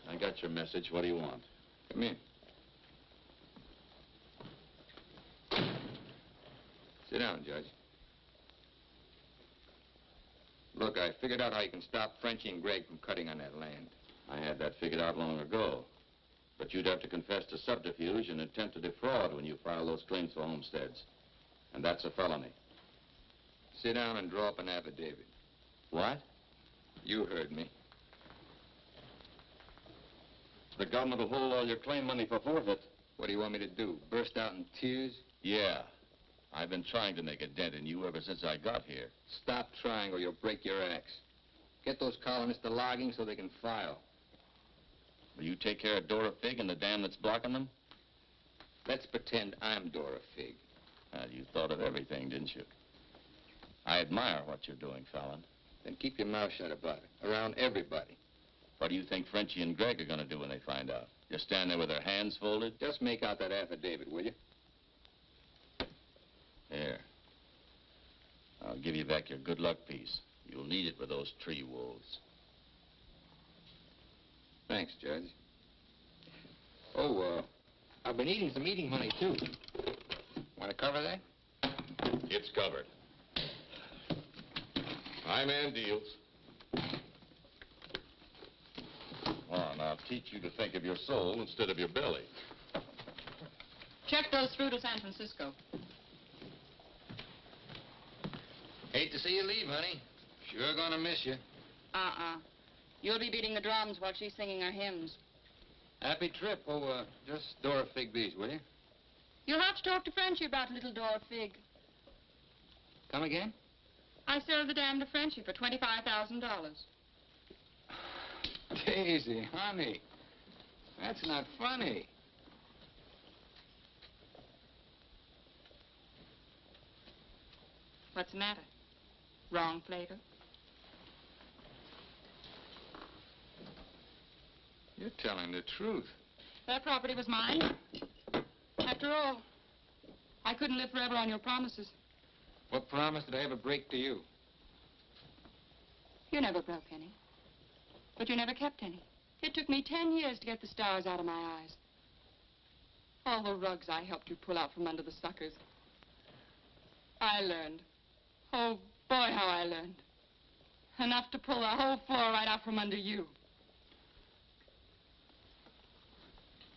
I got your message. What do you want? Come in. Sit down, Judge. Look, I figured out how you can stop Frenchie and Greg from cutting on that land. I had that figured out long ago. But you'd have to confess to subterfuge and attempt to defraud when you file those claims for homesteads. And that's a felony. Sit down and draw up an affidavit. What? You heard me. The government will hold all your claim money for forfeit. What do you want me to do? Burst out in tears? Yeah. I've been trying to make a dent in you ever since I got here. Stop trying or you'll break your axe. Get those colonists to logging so they can file. Will you take care of Dora Fig and the dam that's blocking them? Let's pretend I'm Dora Fig. You thought of everything, didn't you? I admire what you're doing, Fallon. Then keep your mouth shut about it, around everybody. What do you think Frenchie and Greg are going to do when they find out? Just stand there with their hands folded? Just make out that affidavit, will you? Here. I'll give you back your good luck piece. You'll need it with those tree wolves. Thanks, Judge. Oh, I've been eating some eating money, too. Want to cover that? It's covered. My man deals. Well, now I'll teach you to think of your soul instead of your belly. Check those through to San Francisco. Hate to see you leave, honey. Sure gonna miss you. You'll be beating the drums while she's singing her hymns. Happy trip. Oh, just Dora Figby's, will you? You'll have to talk to Frenchie about little Dora Fig. Come again? I sold the dam to Frenchie for $25,000. Daisy, honey. That's not funny. What's the matter? Wrong flavor? You're telling the truth. That property was mine. After all, I couldn't live forever on your promises. What promise did I ever break to you? You never broke any. But you never kept any. It took me 10 years to get the stars out of my eyes. All the rugs I helped you pull out from under the suckers. I learned. Oh, boy, how I learned. Enough to pull the whole floor right out from under you.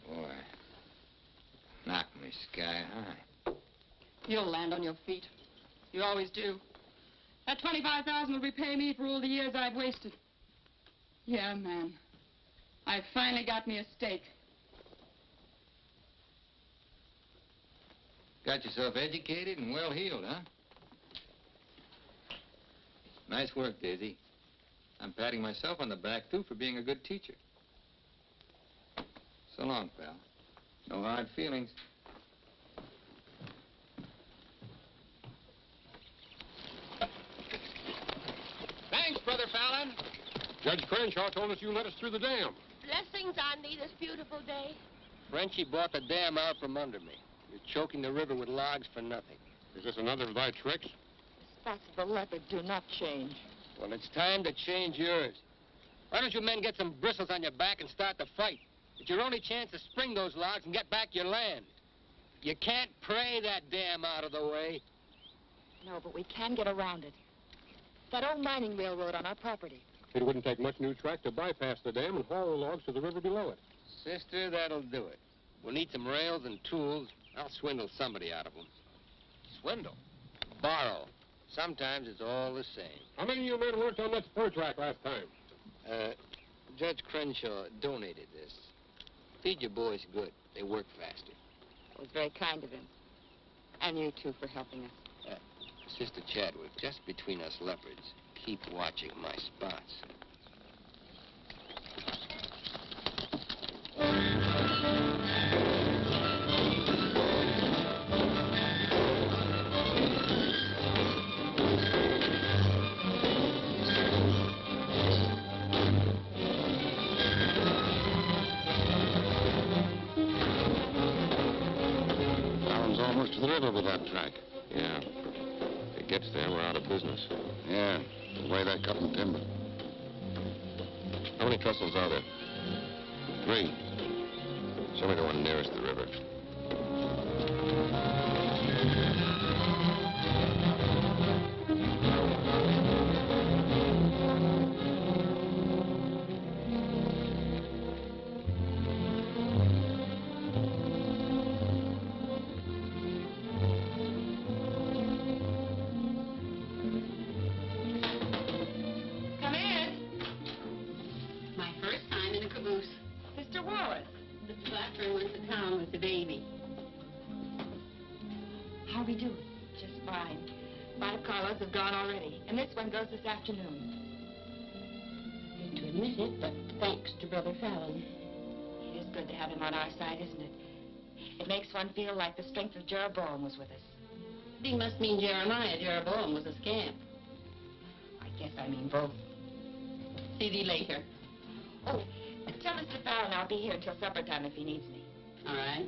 Boy, knock me sky high. You'll land on your feet. You always do. That $25,000 will repay me for all the years I've wasted. Yeah, man. I finally got me a stake. Got yourself educated and well-heeled, huh? Nice work, Daisy. I'm patting myself on the back, too, for being a good teacher. So long, pal. No hard feelings. Thanks, Brother Fallon. Judge Crenshaw told us you let us through the dam. Blessings on thee this beautiful day. Frenchy bought the dam out from under me. You're choking the river with logs for nothing. Is this another of thy tricks? The spots of the leopard do not change. Well, it's time to change yours. Why don't you men get some bristles on your back and start the fight? It's your only chance to spring those logs and get back your land. You can't pray that dam out of the way. No, but we can get around it. That old mining railroad on our property. It wouldn't take much new track to bypass the dam and haul the logs to the river below it. Sister, that'll do it. We'll need some rails and tools. I'll swindle somebody out of them. Swindle. Borrow. Sometimes it's all the same. How many of you men worked on that spur track last time? Judge Crenshaw donated this. Feed your boys good. They work faster. It was very kind of him. And you, too, for helping us. Sister Chadwick, just between us leopards, keep watching my spots. Fallon's almost to the river with that track. Yeah. If it gets there, we're out of business. Yeah, the way they're cutting timber. How many trestles are there? 3. Show me the one nearest the river. Come in. My first time in a caboose. Sister Wallace. Mr. Blackburn went to town with the baby. How we do? Just fine. 5 callers have gone already, and this one goes this afternoon. Hate to admit it, but thanks to Brother Fallon. It is good to have him on our side, isn't it? It makes one feel like the strength of Jeroboam was with us. He must mean Jeremiah. Jeroboam was a scamp. I guess I mean both. See thee later. Oh, tell Mr. Fallon I'll be here until supper time if he needs me. All right.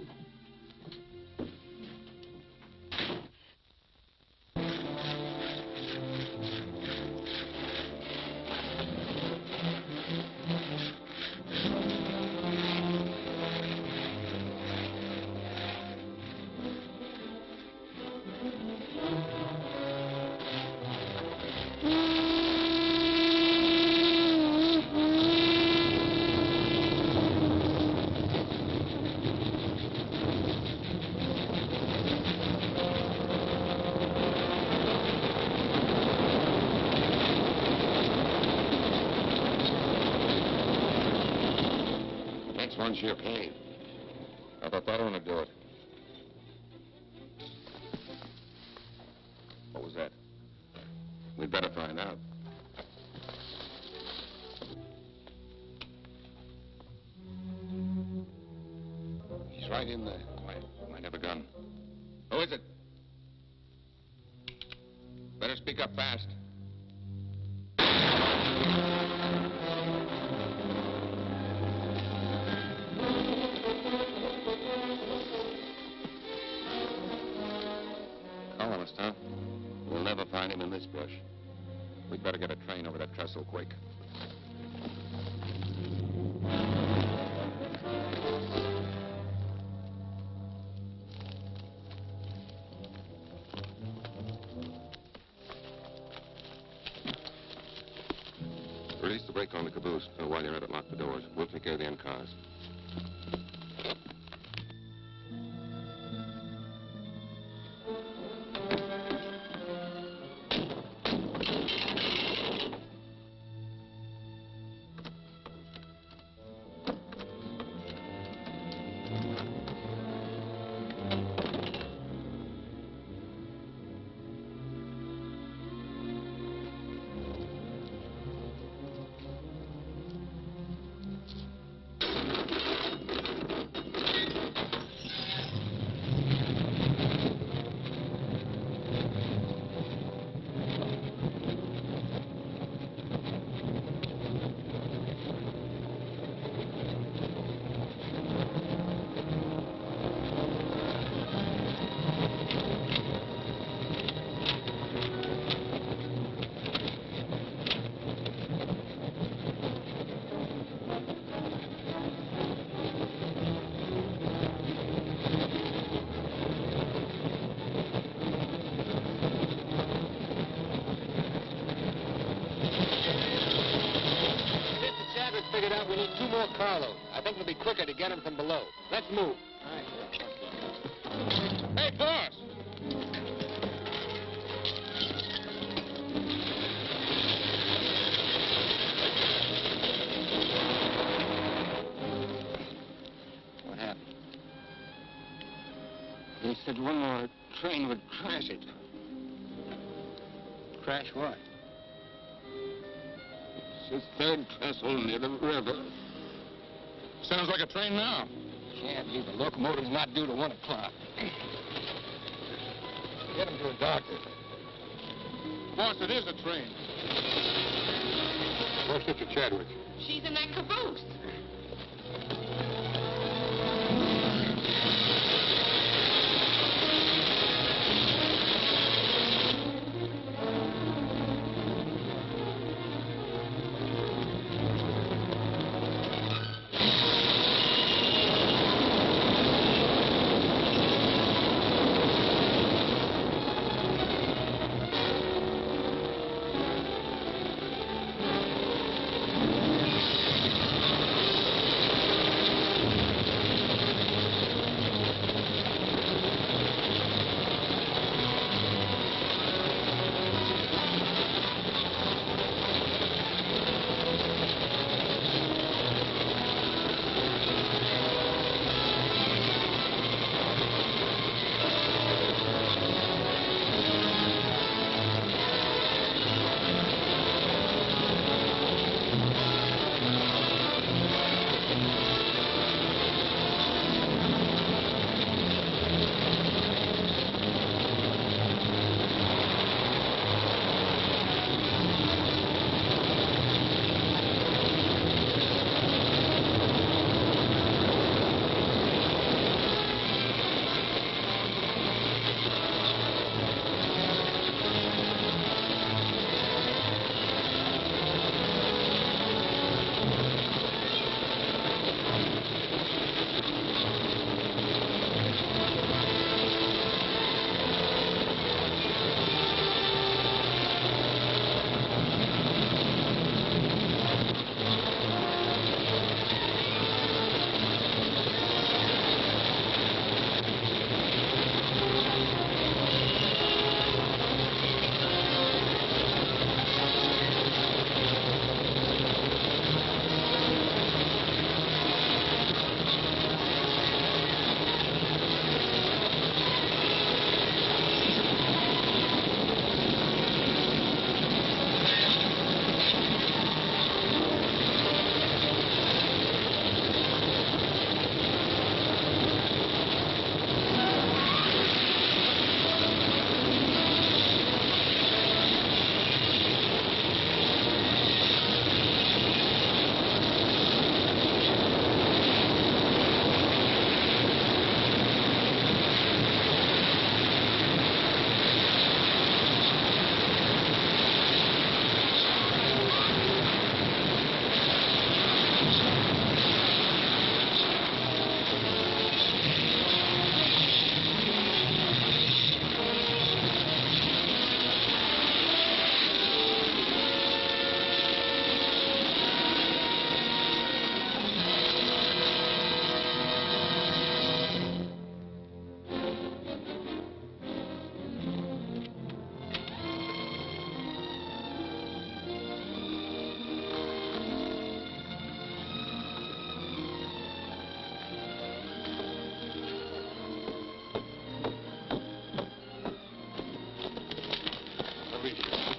Next one's your cave. I thought that one would do it. What was that? We'd better find out. He's right in there. Might have a gun. Who is it? Better speak up fast. Colonist, huh? We'll never find him in this brush. We'd better get a train over that trestle quick. Release the brake on the caboose. While you're at it, lock the doors. We'll take care of the end cars. lower carload. I think it'll be quicker to get them from below. Let's move. Hey, boss! What happened? They said one more train would crash it. Crash what? It's the third trestle near the river. Sounds like a train now. Can't be. The locomotive's not due to 1 o'clock. Get him to a doctor. Boss, it is a train. Where's Sister Chadwick? She's in that caboose.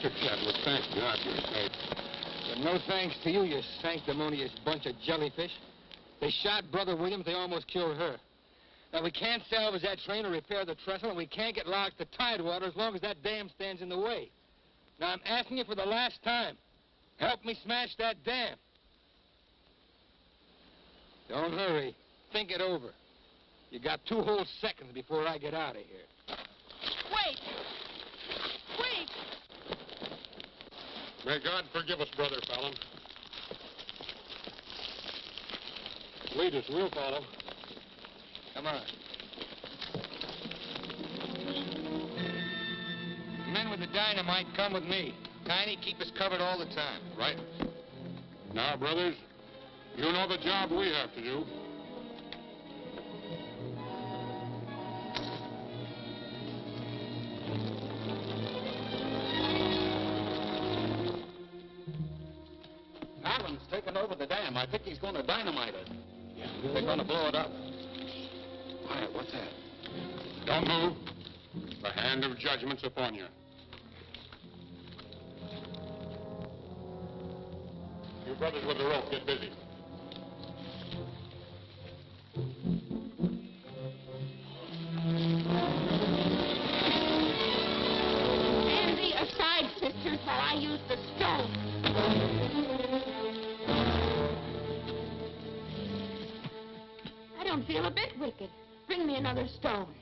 Mr. Chadwick, thank God you're safe. But no thanks to you, you sanctimonious bunch of jellyfish. They shot Brother Williams, they almost killed her. Now, we can't salvage that train or repair the trestle, and we can't get locked to Tidewater as long as that dam stands in the way. Now, I'm asking you for the last time. Help me smash that dam. Don't hurry. Think it over. You got 2 whole seconds before I get out of here. Wait! Wait! May God forgive us, Brother Fallon. Lead us, we'll follow. Come on. The men with the dynamite come with me. Tiny, keep us covered all the time. Right. Now, brothers, You know the job we have to do. Allen's taken over the dam. I think he's going to dynamite it. Yeah. They're going to blow it up. Quiet, what's that? Don't move. The hand of judgment's upon you. You brothers with the rope, get busy. Stand thee aside, sisters, while I use the stone. I don't feel a bit wicked. Bring me another stone.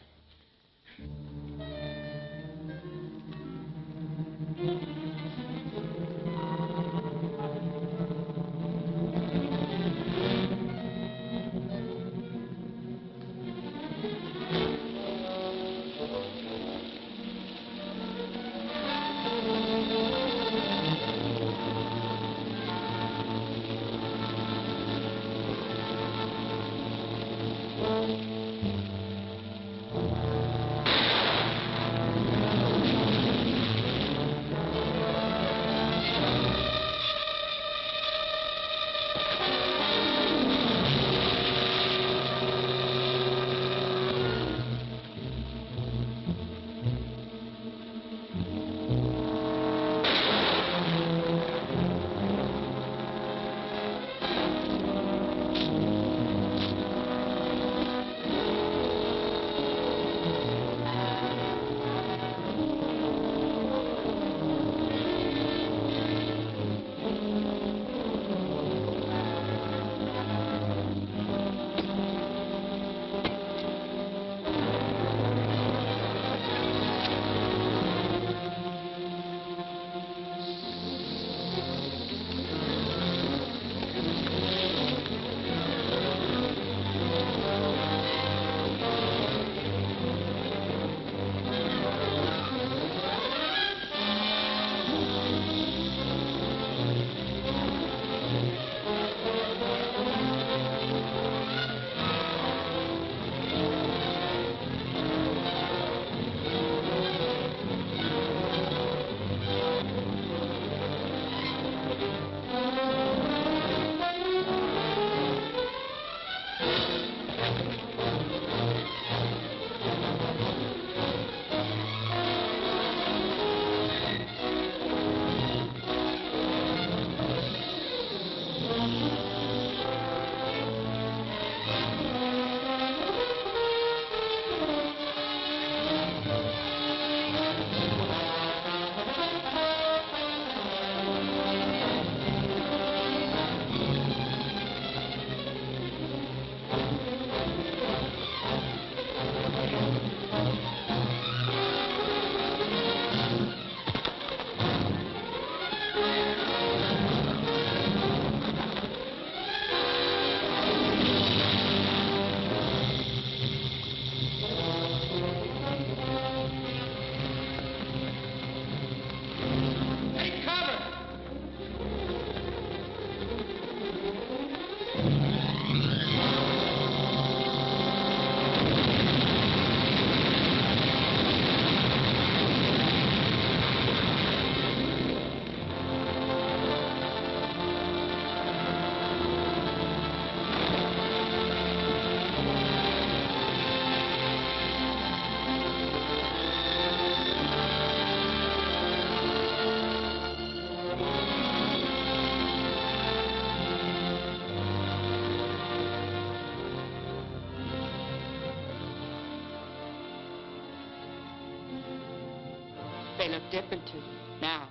They look different to you now.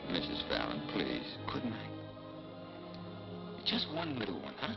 Mrs. Fallon, please, good night. Just one little one, huh?